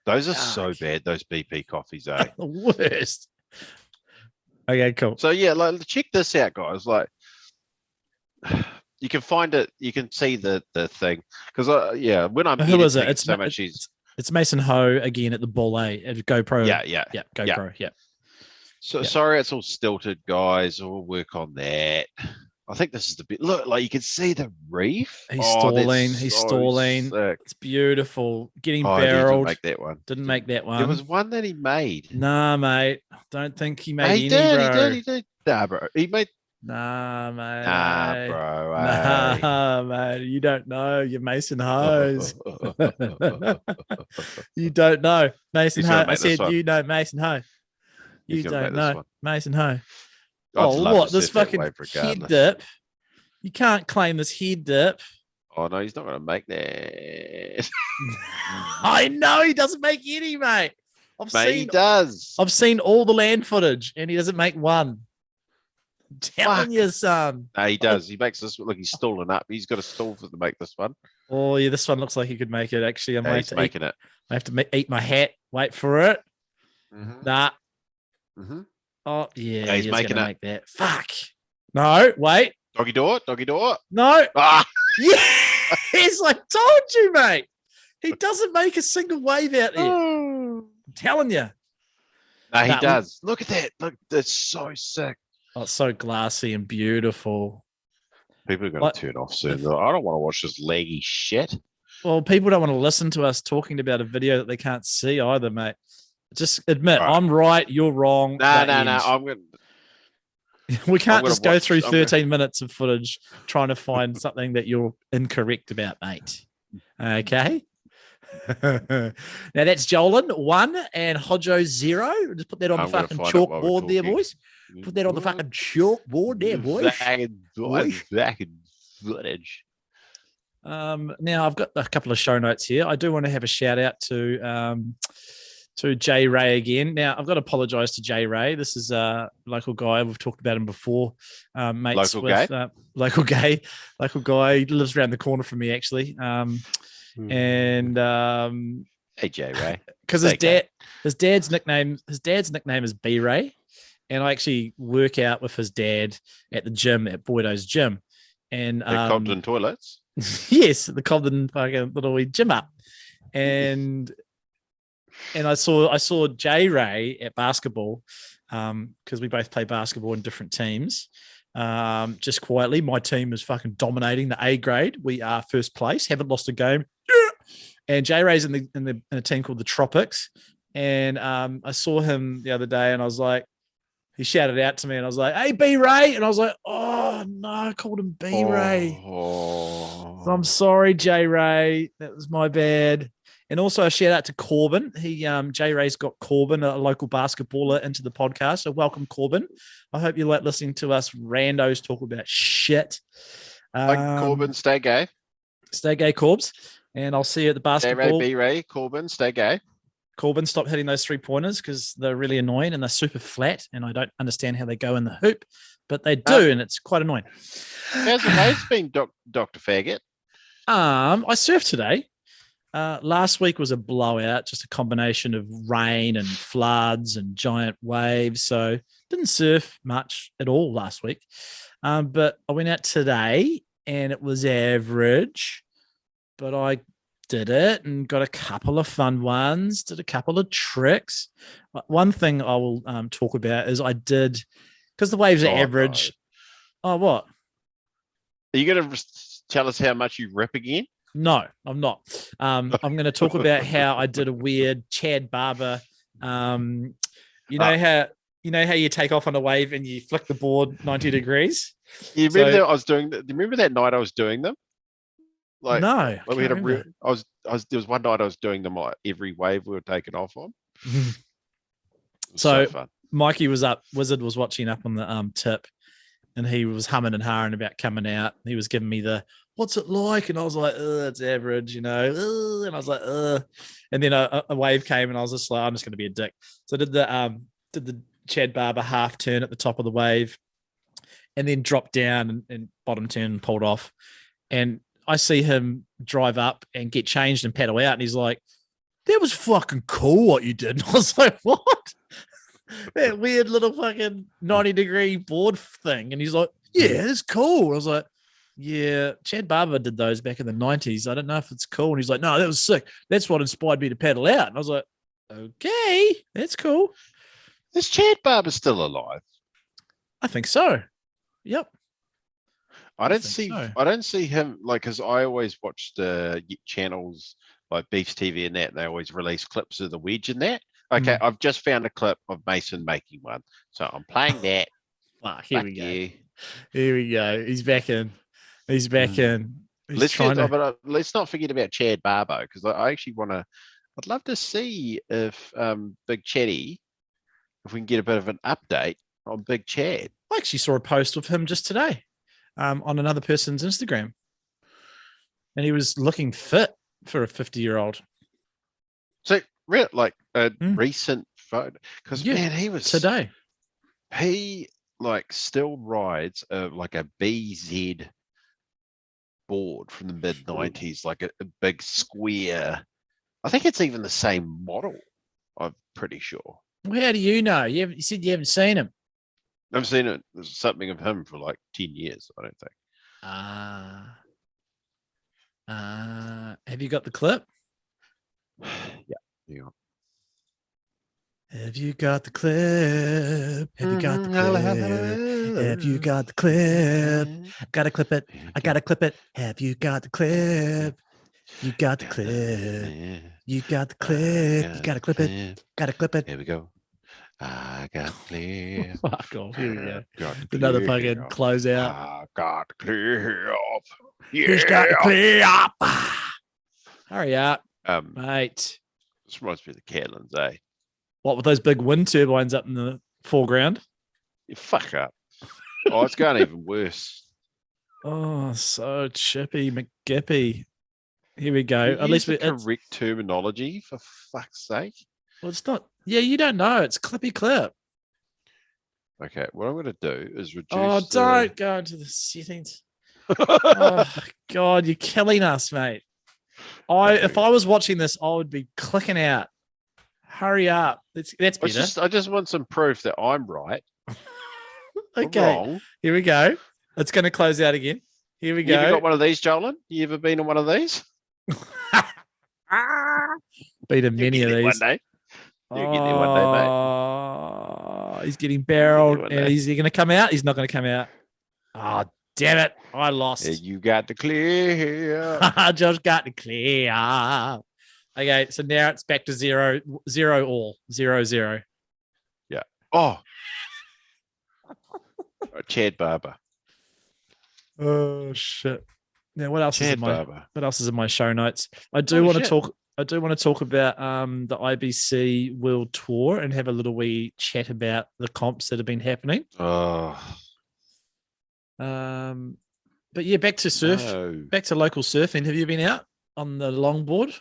those are so bad, those BP coffees, eh?
The worst. Okay, cool.
So yeah, like check this out, guys. Like you can find it, you can see the thing. Because when I'm
Who is it?
editing so much
It's Mason Ho again at the Bull, at GoPro.
Yeah,
GoPro, yeah.
So sorry, it's all stilted, guys. We'll work on that. I think this is the bit. Look, like you can see the reef.
He's stalling.
that's
He's
so
stalling.
sick.
It's beautiful. Getting
Oh, he didn't
barreled.
make that one.
Didn't make that one.
There was one that he made.
Nah, mate. Don't think he made
He
any,
did.
bro.
He did. Nah, bro. He made.
Nah, mate.
Nah, bro. eh.
Nah, mate. You don't know. You're Mason Hose. You don't know. Mason
He's
Ho.
gonna
I
make this
said,
one.
you know Mason Ho. You
He's gonna
don't
make this
know.
one.
Mason Ho.
I'd
Oh,
love
what?
to
This
surf that
fucking
wave
head
regardless.
dip. You can't claim this head dip.
Oh no, he's not going to make that.
I know he doesn't make any, mate.
Mate, he does.
I've seen all the land footage and he doesn't make one. I'm telling you, son.
No, he does. He makes this look. He's stalling up. He's got a stall to make this one.
Oh, yeah, this one looks like he could make it. Actually, I
Yeah,
might
he's making it.
I have to eat my hat. Wait for it.
Mhm.
Nah.
Mhm.
Oh, yeah,
Yeah, he's
he's
making
gonna
it.
make that. Fuck. No, wait.
Doggy door. Doggy door.
No.
Ah.
Yes, I told you, mate. He doesn't make a single wave out there. I'm telling you.
No, he
Nah,
does. Look at that. Look, that's so sick.
Oh, it's so glassy and beautiful.
People are going
What?
to turn off soon. They're like, I don't want to watch this laggy shit.
Well, people don't want to listen to us talking about a video that they can't see either, mate. Just admit,
Right.
I'm right, you're wrong.
No.
that ends.
I'm going to.
We can't
gonna
just go
watch-
through
I'm gonna-
13 minutes of footage trying to find something that you're incorrect about, mate. Okay. Now that's Jolan 1 and Hodjo 0. Just put that on
I'm
the
gonna
fucking
find out while we're
chalkboard there,
talking.
boys. Put that on the fucking chalkboard there, boys.
Back in footage.
Now I've got a couple of show notes here. I do want to have a shout out to Jay Ray again. Now I've got to apologise to Jay Ray. This is a local guy. We've talked about him before. Mates
Local
with
gay?
local guy. He lives around the corner from me actually. And
Hey, J Ray.
because his dad's nickname is B Ray, and I actually work out with his dad at the gym at Boydo's gym. And
The Cobden toilets.
yes, the Cobden fucking little wee gym up. And I saw J Ray at basketball, because we both play basketball in different teams. Just quietly, my team is fucking dominating the A grade. We are first place, haven't lost a game. Yeah. And J Ray's in a team called the Tropics. And I saw him the other day, and I was like, he shouted out to me, and I was like, "Hey, B Ray," and I was like, "Oh no, I called him B Ray."
Oh.
So I'm sorry, J Ray. That was my bad. And also a shout out to Corbin. J Ray's got Corbin, a local basketballer, into the podcast. So welcome, Corbin. I hope you like listening to us randos talk about shit.
Like Corbin, stay gay.
Stay gay, Corbs. And I'll see you at the
J
basketball.
Ray, B Ray, Corbin, stay gay.
Corbin, stop hitting those 3-pointers because they're really annoying and they're super flat. And I don't understand how they go in the hoop, but they do, and it's quite annoying.
How's the waves been, Dr. Faggot?
I surfed today. Last week was a blowout, just a combination of rain and floods and giant waves. So didn't surf much at all last week. But I went out today and it was average. But I did it and got a couple of fun ones, did a couple of tricks. One thing I will talk about is I did, because the waves are average.
No.
Oh, what?
Are you going to tell us how much you rip again?
No, I'm not. I'm going to talk about how I did a weird Chad Barba. You know how you take off on a wave and you flick the board 90 degrees?
You remember that I was doing that? Do you remember that night I was doing them? Like,
no,
we had there was one night I was doing them like every wave we were taking off on.
So
fun.
Mikey was up, Wizard was watching up on the tip, and he was humming and harring about coming out. He was giving me the, what's it like? And I was like, it's average, you know. And I was like, and then a wave came, and I was just like, I'm just going to be a dick. So I did the Chad Barber half turn at the top of the wave, and then dropped down and bottom turn and pulled off. And I see him drive up and get changed and paddle out, and he's like, that was fucking cool what you did. And I was like, what? That weird little fucking 90-degree board thing. And he's like, yeah, it's cool. I was like, yeah, Chad Barber did those back in the 90s. I don't know if it's cool. And he's like, no, that was sick. That's what inspired me to paddle out. And I was like, okay, that's cool.
Is Chad Barber still alive?
I think so. Yep.
I don't see him, like, because I always watch the channels like Beefs TV and that, and they always release clips of the wedge and that. Okay, I've just found a clip of Mason making one, so I'm playing that.
Here we go. Here we go. He's back in. He's back in.
Let's not forget about Chad Barbo, because I actually want to. I'd love to see if Big Chatty, if we can get a bit of an update on Big Chad.
I actually saw a post of him just today on another person's Instagram, and he was looking fit for a 50-year-old.
So, like a recent photo, because man, he was
today.
He like still rides like a BZ board from the mid-90s, like a big square. I think it's even the same model. I'm pretty sure.
Well, how do you know? You said you haven't seen him.
I've seen it. There's something of him for like 10 years, I don't think.
Have you got the clip?
Yeah.
Have you got the clip? Have you got the clip? Have you got the clip? Gotta clip it. I gotta clip it. Have you got the clip? You got the clip. You got the clip. You gotta clip it. Gotta clip it.
Here we go. I got clear.
Fuck off. Here we go. Another fucking close out.
I got clear up.
He's got the clear up. Hurry up, mate.
This reminds me of the Catlins, eh?
What, with those big wind turbines up in the foreground?
You fuck up. Oh, it's going even worse.
Oh, so chippy McGippy. Here we go.
At least the correct terminology, for fuck's sake.
Well, it's not. Yeah, you don't know. It's clippy clip.
Okay, what I'm going to do is reduce.
Oh, don't go into the settings. Oh God, you're killing us, mate. If I was watching this, I would be clicking out. Hurry up. That's better.
I just want some proof that I'm right.
Okay.
Wrong.
Here we go. It's going to close out again. Here we go.
You ever got one of these, Jolin? You ever been on one of these?
Been in many of these.
One day. You'll get there one day, mate.
Oh, he's getting barreled. And is he going to come out? He's not going to come out. Oh, damn it. I lost.
Yeah, you got the clear.
Josh got the clear. Okay, so now it's back to 0-0 all. 0-0.
Yeah. Oh. Chad Barber.
Oh shit. Now what else is in my show notes? I do want to talk about the IBC World Tour and have a little wee chat about the comps that have been happening.
Oh.
But yeah, back to surf. No. Back to local surfing. Have you been out on the longboard?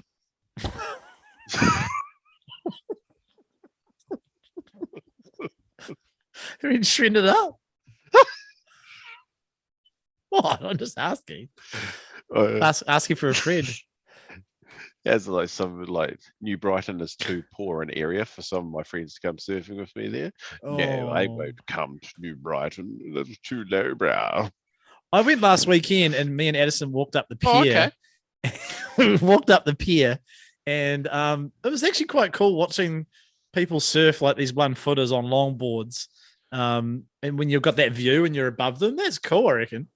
Have you been shredded up? What? I'm just asking. Asking for a friend.
As like some like New Brighton is too poor an area for some of my friends to come surfing with me there. Oh. No, I won't come to New Brighton. That's too lowbrow.
I went last weekend and me and Addison walked up the pier We walked up the pier, and it was actually quite cool watching people surf like these 1-footers on longboards. And when you've got that view and you're above them, that's cool, I reckon.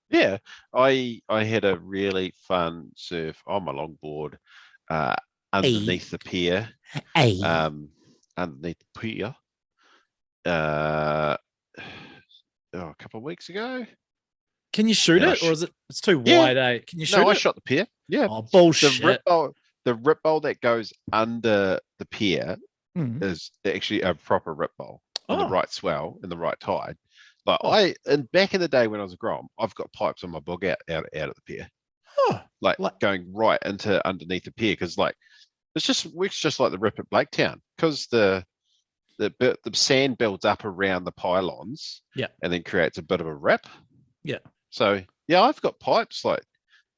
Yeah, I had a really fun surf on my longboard underneath the pier. Underneath the pier. A couple of weeks ago.
Can you shoot it, or is it's too wide? Can you shoot it?
No, I shot the pier. Yeah.
Oh, bullshit.
The rip bowl that goes under the pier
Mm.
is actually a proper rip bowl in the right swell in the right tide. Like and back in the day when I was a grom, I've got pipes on my bug out of the pier, like going right into underneath the pier, because like it works just like the rip at Blaketown, because the sand builds up around the pylons, and then creates a bit of a rip.
Yeah.
So yeah, I've got pipes like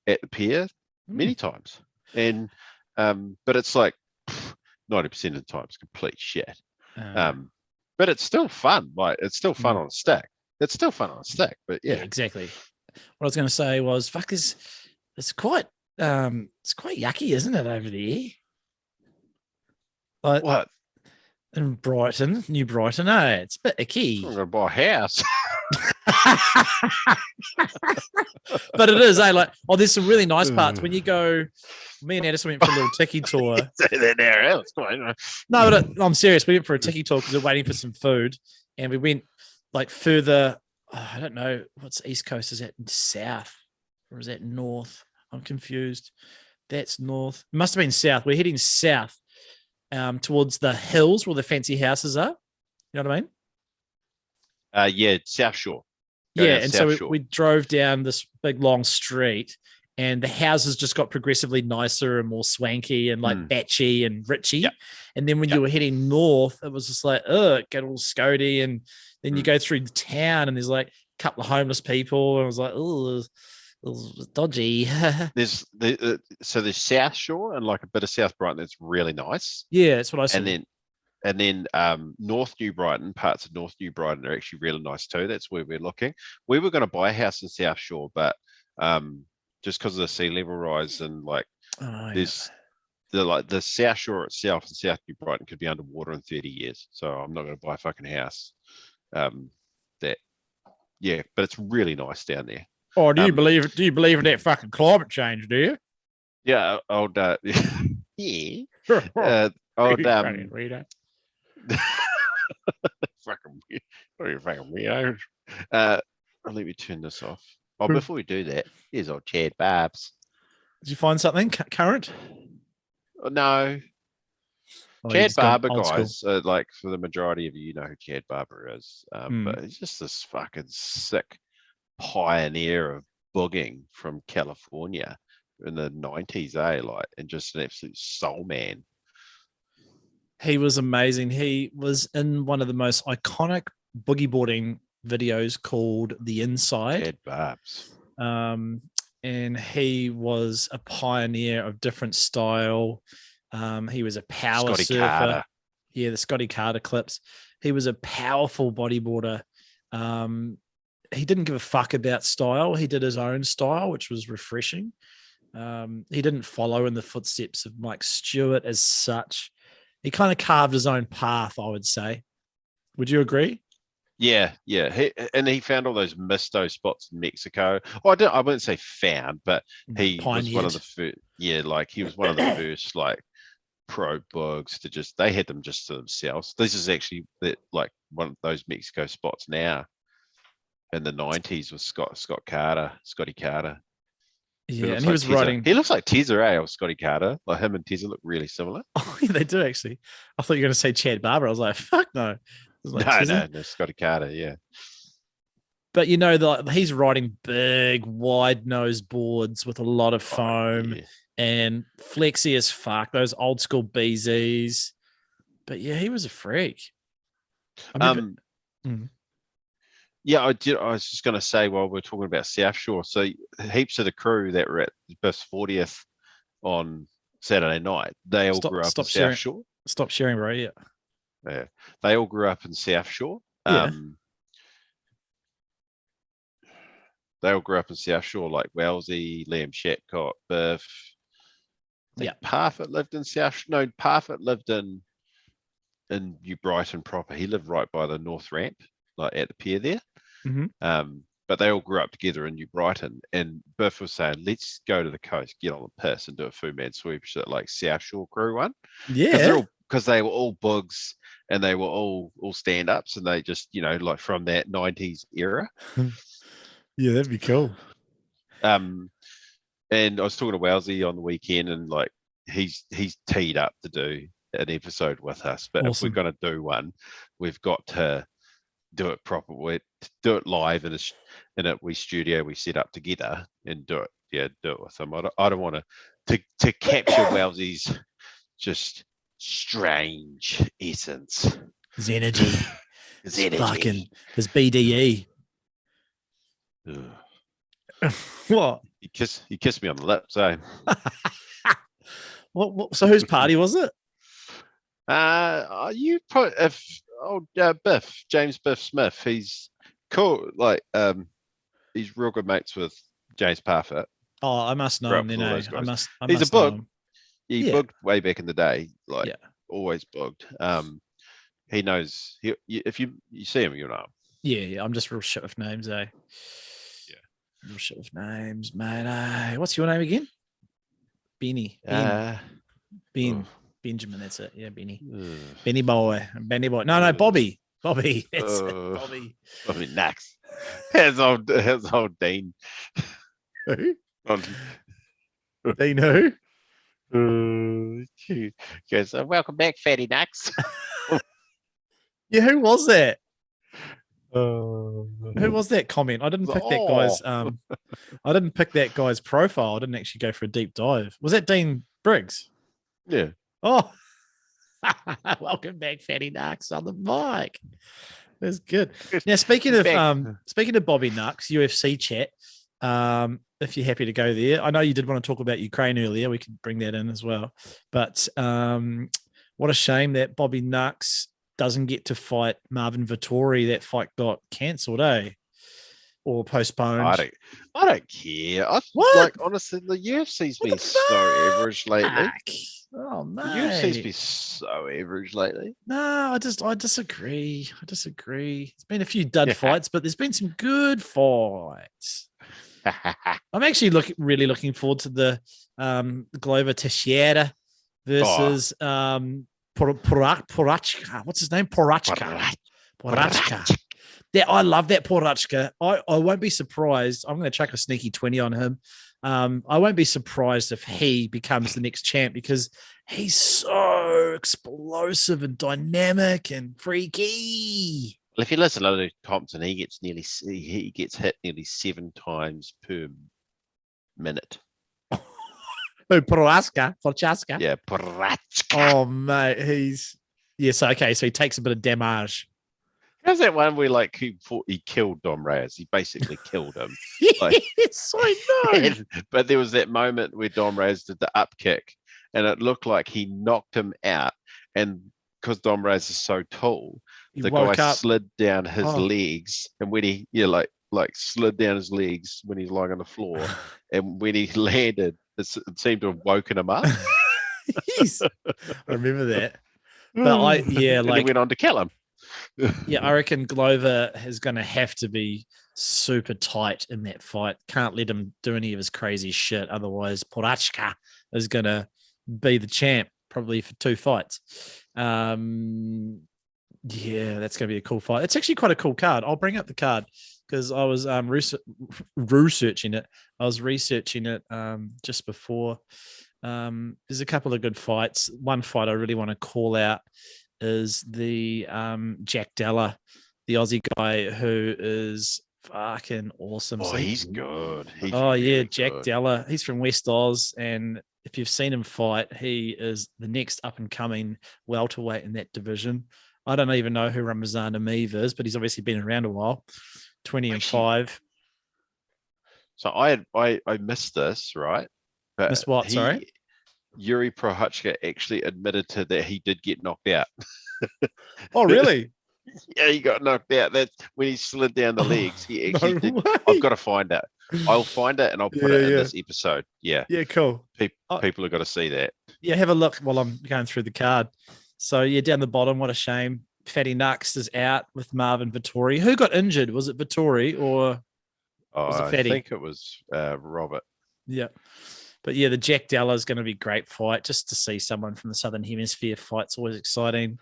at the pier many times, and but it's like 90% of the time it's complete shit. But it's still fun. Like it's still fun on a stack. It's still fun on a stack. But yeah,
exactly. What I was going to say was, fuck, it's quite yucky, isn't it, over there? Like
what?
In Brighton, New Brighton, it's a bit icky.
I'm gonna buy a house.
But it is, like, there's some really nice parts when you go. Me and Addison went for a little tiki tour. No, but I'm serious. We went for a tiki tour because we're waiting for some food, and we went like further. I don't know what's East Coast. Is that south or is that north? I'm confused. That's north. It must have been south. We're heading south, towards the hills where the fancy houses are. You know what I mean?
Yeah, South Shore.
And so we drove down this big long street, and the houses just got progressively nicer and more swanky and like batchy and richy. Yep. And then when you were heading north, it was just like, get all scody. And then you go through the town and there's like a couple of homeless people. And I was like, dodgy.
There's there's South Shore and like a bit of South Brighton that's really nice.
Yeah, that's what I saw.
And then North New Brighton, parts of North New Brighton are actually really nice too. That's where we're looking. We were going to buy a house in South Shore, but just because of the sea level rise and like there's the South Shore itself and South New Brighton could be underwater in 30 years. So I'm not going to buy a fucking house. But it's really nice down there.
Oh, do you believe in that fucking climate change, do you?
Yeah, old yeah. Fucking weird. Let me turn this off. Oh, before we do that, here's old Chad Barbs.
Did you find something current?
No. Chad Barba, guys, like for the majority of you know who Chad Barba is, but he's just this fucking sick pioneer of bugging from California in the 90s, like, and just an absolute soul man.
He was amazing. He was in one of the most iconic boogie boarding videos called The Inside.
Chad Barbs.
And he was a pioneer of different style. He was a power
Scotty
surfer.
Carter.
Yeah, the Scotty Carter clips. He was a powerful bodyboarder. He didn't give a fuck about style. He did his own style, which was refreshing. He didn't follow in the footsteps of Mike Stewart as such. He kind of carved his own path, I would say. Would you agree?
Yeah. He found all those misto spots in Mexico. Oh, I wouldn't say found, but he was one of the first. Yeah, like he was one of the first like pro bugs to they had them just to themselves. This is actually like one of those Mexico spots now. In the 90s with Scotty Carter.
Yeah, and he was riding.
He looks like Tezza, or Scotty Carter. Like him and Tezza look really similar.
Oh, yeah, they do actually. I thought you were going to say Chad Barber. I was like, fuck no.
No, Scotty Carter, yeah.
But you know, he's riding big, wide nose boards with a lot of foam and flexy as fuck. Those old school BZs. But yeah, he was a freak.
Yeah, I did. I was just going to say while we're talking about South Shore, so heaps of the crew that were at Bus 40th on Saturday night, they all grew up in South Shore.
Stop sharing, bro.
Yeah, they all grew up in South Shore.
Yeah.
they all grew up in South Shore, like Wellesley, Liam Shatcott, Biff. I think Parfitt lived in Parfitt lived in New Brighton proper. He lived right by the North Ramp, like at the pier there. But they all grew up together in New Brighton. And Biff was saying, let's go to the coast, get on the piss and do a Fu Man sweep shit like South Shore crew one.
Yeah.
Because they were all bugs and they were all stand-ups and they just, like from that 90s era.
Yeah, that'd be cool.
And I was talking to Wellesley on the weekend and like he's teed up to do an episode with us. But if we're going to do one, we've got to do it proper. We do it live in a wee studio we set up together and do it. Yeah, do it with him. I don't want to capture Wellesley's just strange essence.
His energy. Fucking his BDE. What?
He kissed me on the lips, eh?
What? So whose party was it?
You put Biff, James Biff Smith. He's cool. Like he's real good mates with James Parfitt.
Oh, I must know him.
He's a bug. He bugged way back in the day. Like always bugged. He knows. If you see him, you know him.
Yeah. I'm just real shit with names, eh? Yeah. Real shit with names, mate. What's your name again? Benny. Benjamin, that's it. Yeah, Benny. Benny boy. No, Bobby. Bobby. That's it. Bobby.
Bobby Nax. How's old Dean?
Who? Dean who?
Goes, welcome back, Fatty Nax.
Yeah, who was that? Who was that comment? I didn't pick that guy's I didn't pick that guy's profile. I didn't actually go for a deep dive. Was that Dean Briggs?
Yeah.
Oh, welcome back, Fatty Nux on the mic. That's good. Now, speaking of Bobby Nux, UFC chat. If you're happy to go there, I know you did want to talk about Ukraine earlier. We could bring that in as well. But what a shame that Bobby Nux doesn't get to fight Marvin Vittori. That fight got cancelled, eh? Or postponed.
I don't care. Honestly, the UFC's been so average lately.
Oh man,
the UFC's been so average lately.
No, I disagree. It's been a few dud fights, but there's been some good fights. I'm actually really looking forward to the Glover Teixeira versus Porachka. What's his name? Porachka. Yeah, I love that Porachka. I won't be surprised. I'm going to chuck a sneaky 20 on him. I won't be surprised if he becomes the next champ because he's so explosive and dynamic and freaky.
Well, if you listen to Luke Thompson, he gets hit nearly 7 times per minute.
Porachka.
Yeah, Porachka.
Oh mate, so he takes a bit of damage.
How's that one where he killed Dom Reyes? He basically killed him.
Yes, I know.
But there was that moment where Dom Reyes did the up kick, and it looked like he knocked him out. And because Dom Reyes is so tall, the guy slid down his legs, and when he slid down his legs when he's lying on the floor, and when he landed, it seemed to have woken him up.
Yes, I remember that. But he
went on to kill him.
Yeah, I reckon Glover is going to have to be super tight in that fight. Can't let him do any of his crazy shit. Otherwise, Porachka is going to be the champ probably for 2 fights. Yeah, that's going to be a cool fight. It's actually quite a cool card. I'll bring up the card because I was researching it. I was researching it just before. There's a couple of good fights. One fight I really want to call out is the Jack Della, the Aussie guy who is fucking awesome.
Oh, he's good.
Jack Della. He's from West Oz, and if you've seen him fight, he is the next up-and-coming welterweight in that division. I don't even know who Ramazan Ameev is, but he's obviously been around a while. 20-5.
So I missed this, right? But
missed what? Sorry?
Yuri Prochazka actually admitted to that he did get knocked out.
Oh, really?
Yeah, he got knocked out. That's when he slid down the legs. He actually
No
did.
way.
I've got to find it. I'll find it and I'll put it in this episode. Yeah,
Yeah, cool.
people have got to see that.
Yeah, have a look while I'm going through the card. So yeah, down the bottom, what a shame. Fatty Nux is out with Marvin Vittori. Who got injured? Was it Vittori or was it
I
Fatty?
think it was Robert.
Yeah. But yeah, the Jack Della is going to be a great fight. Just to see someone from the Southern Hemisphere fight's always exciting.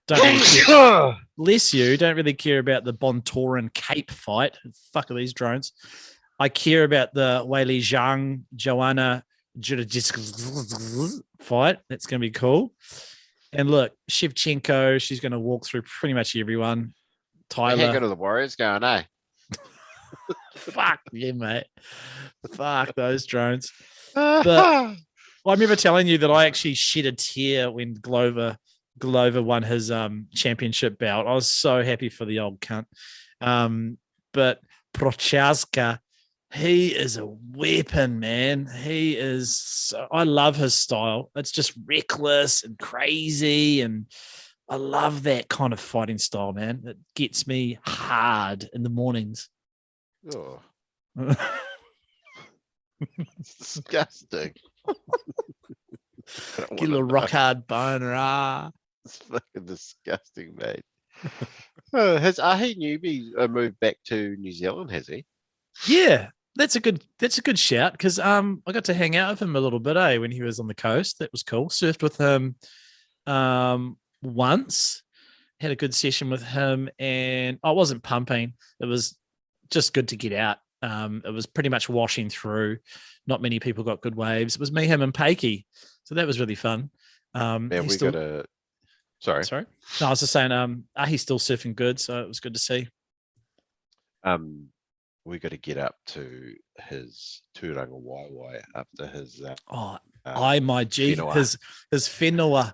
Don't really care, bless you, don't really care about the Bontoran Cape fight. Fuck are these drones? I care about the Weili Zhang, Joanna fight. That's going to be cool. And look, Shevchenko, she's going to walk through pretty much everyone.
How good
Tyler.
are the Warriors going, eh?
Fuck yeah, mate. Fuck those drones.
But
I remember telling you that I actually shed a tear when Glover won his championship bout. I was so happy for the old cunt. But Prochaska, he is a weapon, man. He is. I love his style. It's just reckless and crazy, and I love that kind of fighting style, man. It gets me hard in the mornings.
oh, it's disgusting.
Get a little rock hard boner.
It's fucking disgusting, mate. Has Ahi Newby moved back to New Zealand? Has he?
Yeah, that's a good shout because I got to hang out with him a little bit, when he was on the coast. That was cool. Surfed with him once. Had a good session with him, and I wasn't pumping. It was just good to get out. It was pretty much washing through. Not many people got good waves. It was me, him, and Pakey. So that was really fun.
Man, we got a. Sorry.
No, I was just saying, he's still surfing good, so it was good to see.
We got to get up to his Turanga Waiwai after his.
My G,
whenua.
his whenua,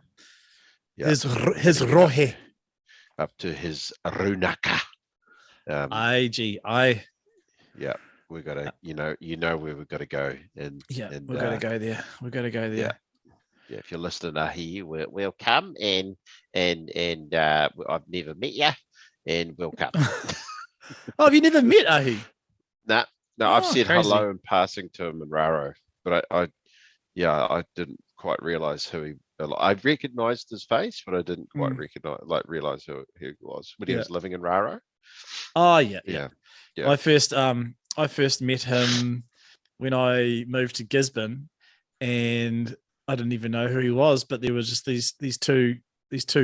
Yeah.
his rohe.
Up to his runaka. Yeah, we got to. You know where we've got to go, and
we've got to go there. We've got to go there.
Yeah, if you're listening to here, we'll come and I've never met you, and we'll come.
Oh, have you never met Ahi?
No, I've said
crazy.
hello in passing to him in Raro, but I didn't quite realize who he. I recognised his face, but I didn't quite realize who he was when he was living in Raro.
Oh yeah.
Yeah.
I first met him when I moved to Gisborne, and I didn't even know who he was, but there was just these two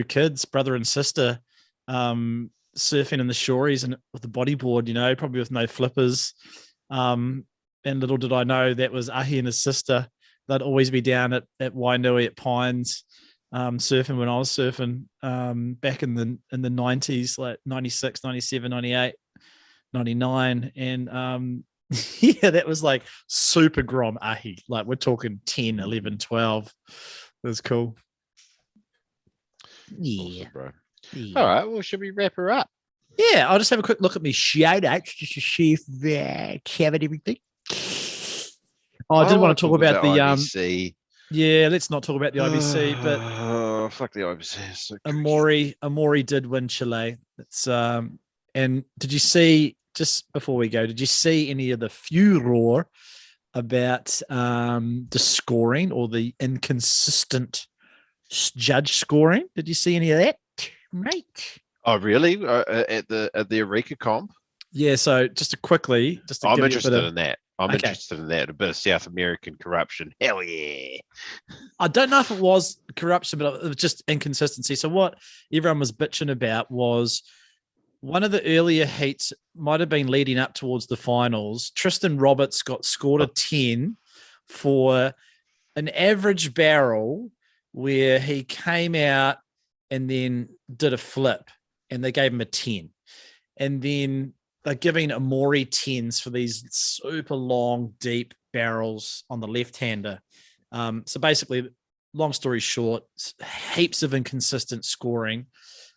kids, brother and sister, surfing in the shoreys and with the bodyboard, probably with no flippers. And little did I know that was Ahi and his sister. They'd always be down at Wainui at Pines, surfing when I was surfing back in the 90s, like 96, 97, 98, 99. And yeah, that was like super grom Ahi. Like we're talking 10, 11, 12. It was cool. Yeah.
Awesome, bro. Yeah. All right. Well, should we wrap her up?
Yeah, I'll just have a quick look at me shout outs just to see if covered everything. Oh, I did want to talk about the
IBC.
Yeah, let's not talk about the IBC, but
fuck the IBC. So
Amori did win Chile. It's and did you see, just before we go, did you see any of the furor about the scoring or the inconsistent judge scoring? Did you see any of that, mate?
Oh, really? At the Arica comp?
Yeah. So just to quickly,
I'm interested in that. I'm interested in that. A bit of South American corruption. Hell yeah.
I don't know if it was corruption, but it was just inconsistency. So what everyone was bitching about was one of the earlier heats might have been leading up towards the finals. Tristan Roberts got scored a 10 for an average barrel where he came out and then did a flip, and they gave him a 10. And then they're giving Amori 10s for these super long, deep barrels on the left-hander. So basically, long story short, heaps of inconsistent scoring,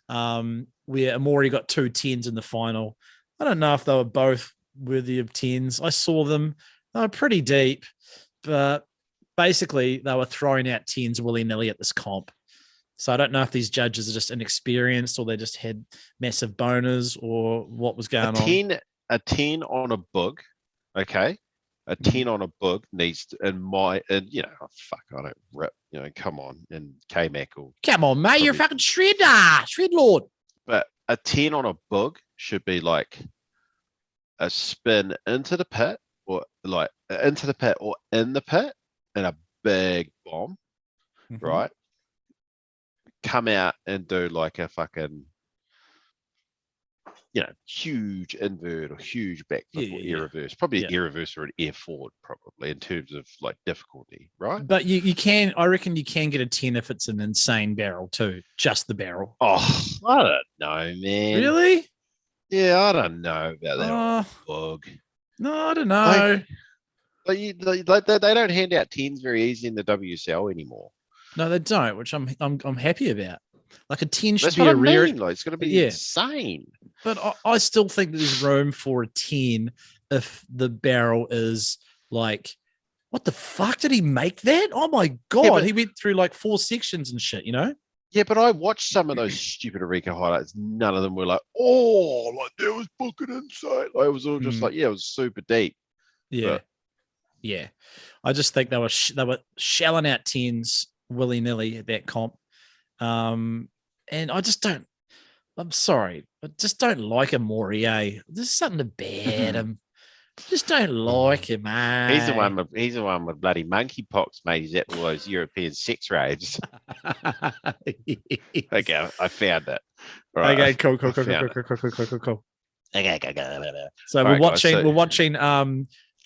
where Amori got 2 10s in the final. I don't know if they were both worthy of 10s. I saw them. They were pretty deep, but basically they were throwing out 10s willy-nilly at this comp. So I don't know if these judges are just inexperienced or they just had massive boners or what was going on.
A 10 on a bug, okay? A 10 on a bug needs to, fuck, I don't rip, come on, and K-Mac will.
Come on, mate, you're a fucking shred lord.
But a 10 on a bug should be like a spin into the pit or like into the pit or in the pit and a big bomb, right? Come out and do like a fucking, huge invert or huge backflip or air reverse. Probably an air reverse or an air forward, probably in terms of like difficulty, right?
But you can, I reckon you can get a 10 if it's an insane barrel too, just the barrel.
Oh, I don't know, man.
Really?
Yeah, I don't know about that bug.
No, I don't know.
They don't hand out 10s very easy in the WSL anymore.
No, they don't, which I'm happy about. Like a 10 should
That's
be
what
a
I
rare.
mean. Like, it's going to be insane.
But I still think there's room for a 10 if the barrel is like, what the fuck did he make that? Oh my God. He went through like 4 sections and shit,
Yeah, but I watched some of those stupid Arica highlights. None of them were like, oh, like there was fucking insane. Like, it was all just like, it was super deep.
Yeah.
But,
yeah. I just think they were shelling out 10s willy-nilly at that comp. And I just don't, I'm sorry, I just don't like him more, There's something bad him. Just don't like him, man.
He's the one with bloody monkeypox, mate. He's at all those European sex raves. Okay, I found it. Right,
okay, cool.
Okay,
So we're watching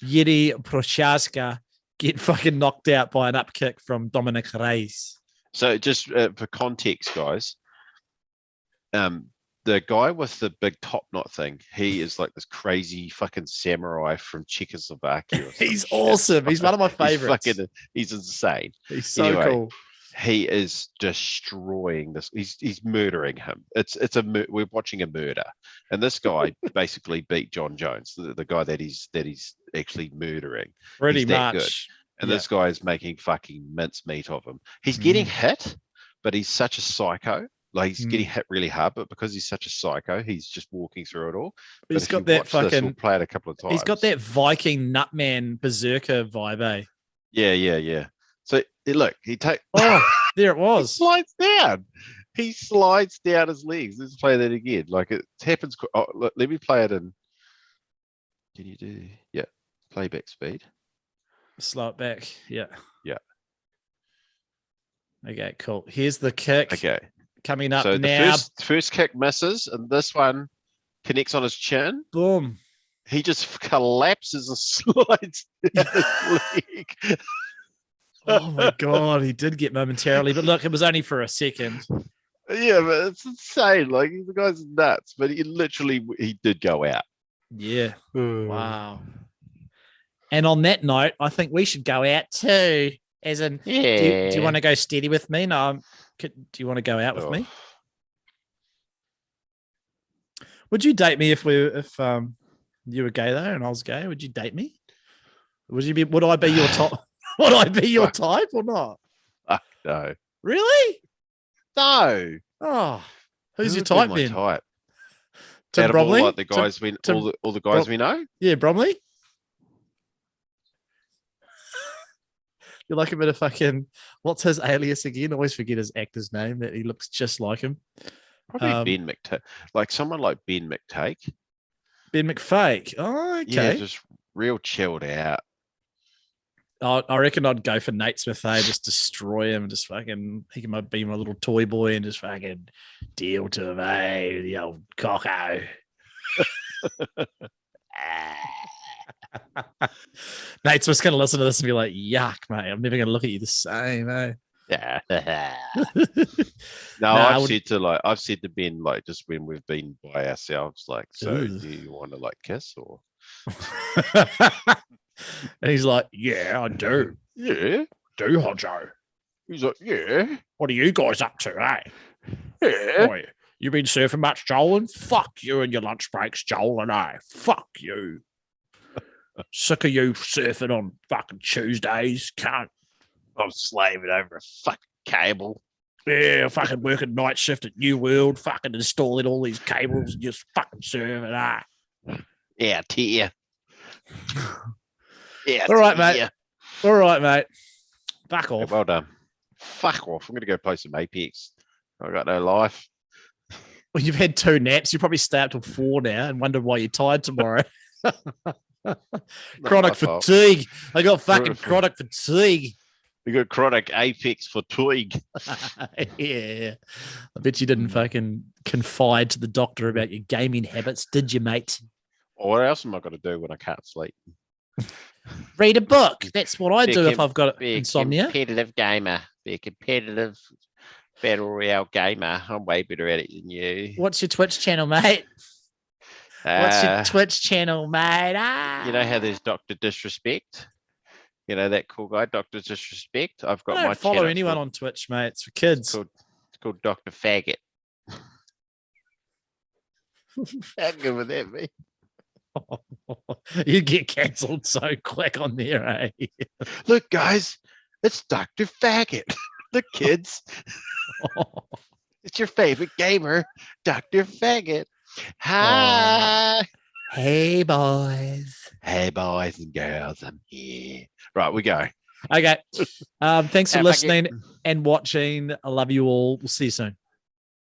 Yeti Prochaska get fucking knocked out by an upkick from Dominic Reis.
So just for context, guys, the guy with the big top knot thing, he is like this crazy fucking samurai from Czechoslovakia.
He's awesome. He's one of my favorites.
He's insane.
He's so cool.
He is destroying this. He's murdering him. We're watching a murder, and this guy basically beat John Jones, the guy that he's actually murdering.
Pretty much.
Good. And this guy is making fucking mincemeat of him. He's getting hit, but he's such a psycho. Like he's getting hit really hard, but because he's such a psycho, he's just walking through it all. But
he's got that fucking.
We'll play it a couple of times.
He's got that Viking Nutman Berserker vibe, eh?
Yeah. So look, he takes.
Oh, there it was.
He slides down. He slides down his legs. Let's play that again. Like it happens. Oh, look, let me play it in. Can you do? Yeah, playback speed.
Slow it back. Yeah. Okay, cool. Here's the kick.
Okay.
Coming up
so
now.
The first kick misses, and this one connects on his chin.
Boom.
He just collapses and slides down his leg.
Oh my God, he did get momentarily, but look, it was only for a second.
Yeah, but it's insane. Like the guy's nuts, but he did go out.
Yeah. Wow. And on that note, I think we should go out too. As in, do you want to go steady with me? No, do you want to go out with me? Would you date me if you were gay though and I was gay? Would you date me? Would I be your top? Would I be your type or not?
No.
Really?
No.
Oh, who's your type then?
Type.
Tim Bromley?
All, like the guys all the guys we know.
Yeah, Bromley. You're like a bit of fucking, what's his alias again? I always forget his actor's name, that he looks just like him.
Probably Ben McTake. Like someone like Ben McTake.
Ben McFake. Oh, okay.
Yeah, just real chilled out.
I reckon I'd go for Naismith, just destroy him, just fucking, he might be my little toy boy and just fucking deal to him, the old cocko. Naismith's going to listen to this and be like, yuck, mate, I'm never going to look at you the same,
Yeah. I've said to Ben, like, just when we've been by ourselves, like, so do you want to like kiss or?
And he's like, yeah, I do.
Yeah.
Do, Hodjo.
He's like, yeah.
What are you guys up to, eh?
Yeah.
Boy, you been surfing much, Joel? And fuck you and your lunch breaks, Joel, and I. Fuck you. Sick of you surfing on fucking Tuesdays. Can't.
I'm slaving over a fucking cable.
Yeah, fucking working night shift at New World, fucking installing all these cables and just fucking serving it.
Yeah, tear. Yeah.
All right,
tear.
mate. All right, mate. Back
Yeah,
off.
well done. Fuck off. I'm gonna go play some Apex. I got no life.
Well, you've had 2 naps. You probably stay up till 4 now and wonder why you're tired tomorrow. Chronic fatigue. I got fucking chronic fatigue.
We got chronic Apex fatigue.
Yeah. I bet you didn't fucking confide to the doctor about your gaming habits, did you, mate?
What else am I going to do when I can't sleep?
Read a book. That's what I do if I've got insomnia.
Competitive gamer. Be a competitive battle royale gamer. I'm way better at it than you.
What's your Twitch channel, mate? What's your Twitch channel, mate?
You know how there's Dr. Disrespect? You know that cool guy, Dr. Disrespect? I've got
I don't follow anyone on Twitch, mate. It's for kids.
It's called Dr. Faggot. How good would that be?
You get cancelled so quick on there, eh?
Look, guys, it's Dr. Faggot. Look, kids. It's your favorite gamer, Dr. Faggot. Hi.
Hey, boys.
Hey, boys and girls, I'm here. Right, we go.
Okay. Thanks for listening and watching. I love you all. We'll see you soon.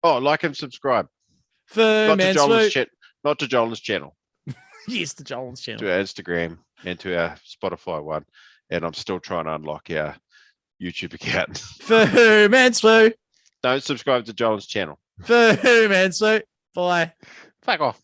Oh, like and subscribe.
Not
to Jolin's channel.
Yes, to Jolin's channel.
To our Instagram and to our Spotify one. And I'm still trying to unlock our YouTube account.
For who, man, Swoo?
Don't subscribe to Jolin's channel.
For who, man, Swoo? Bye.
Fuck off.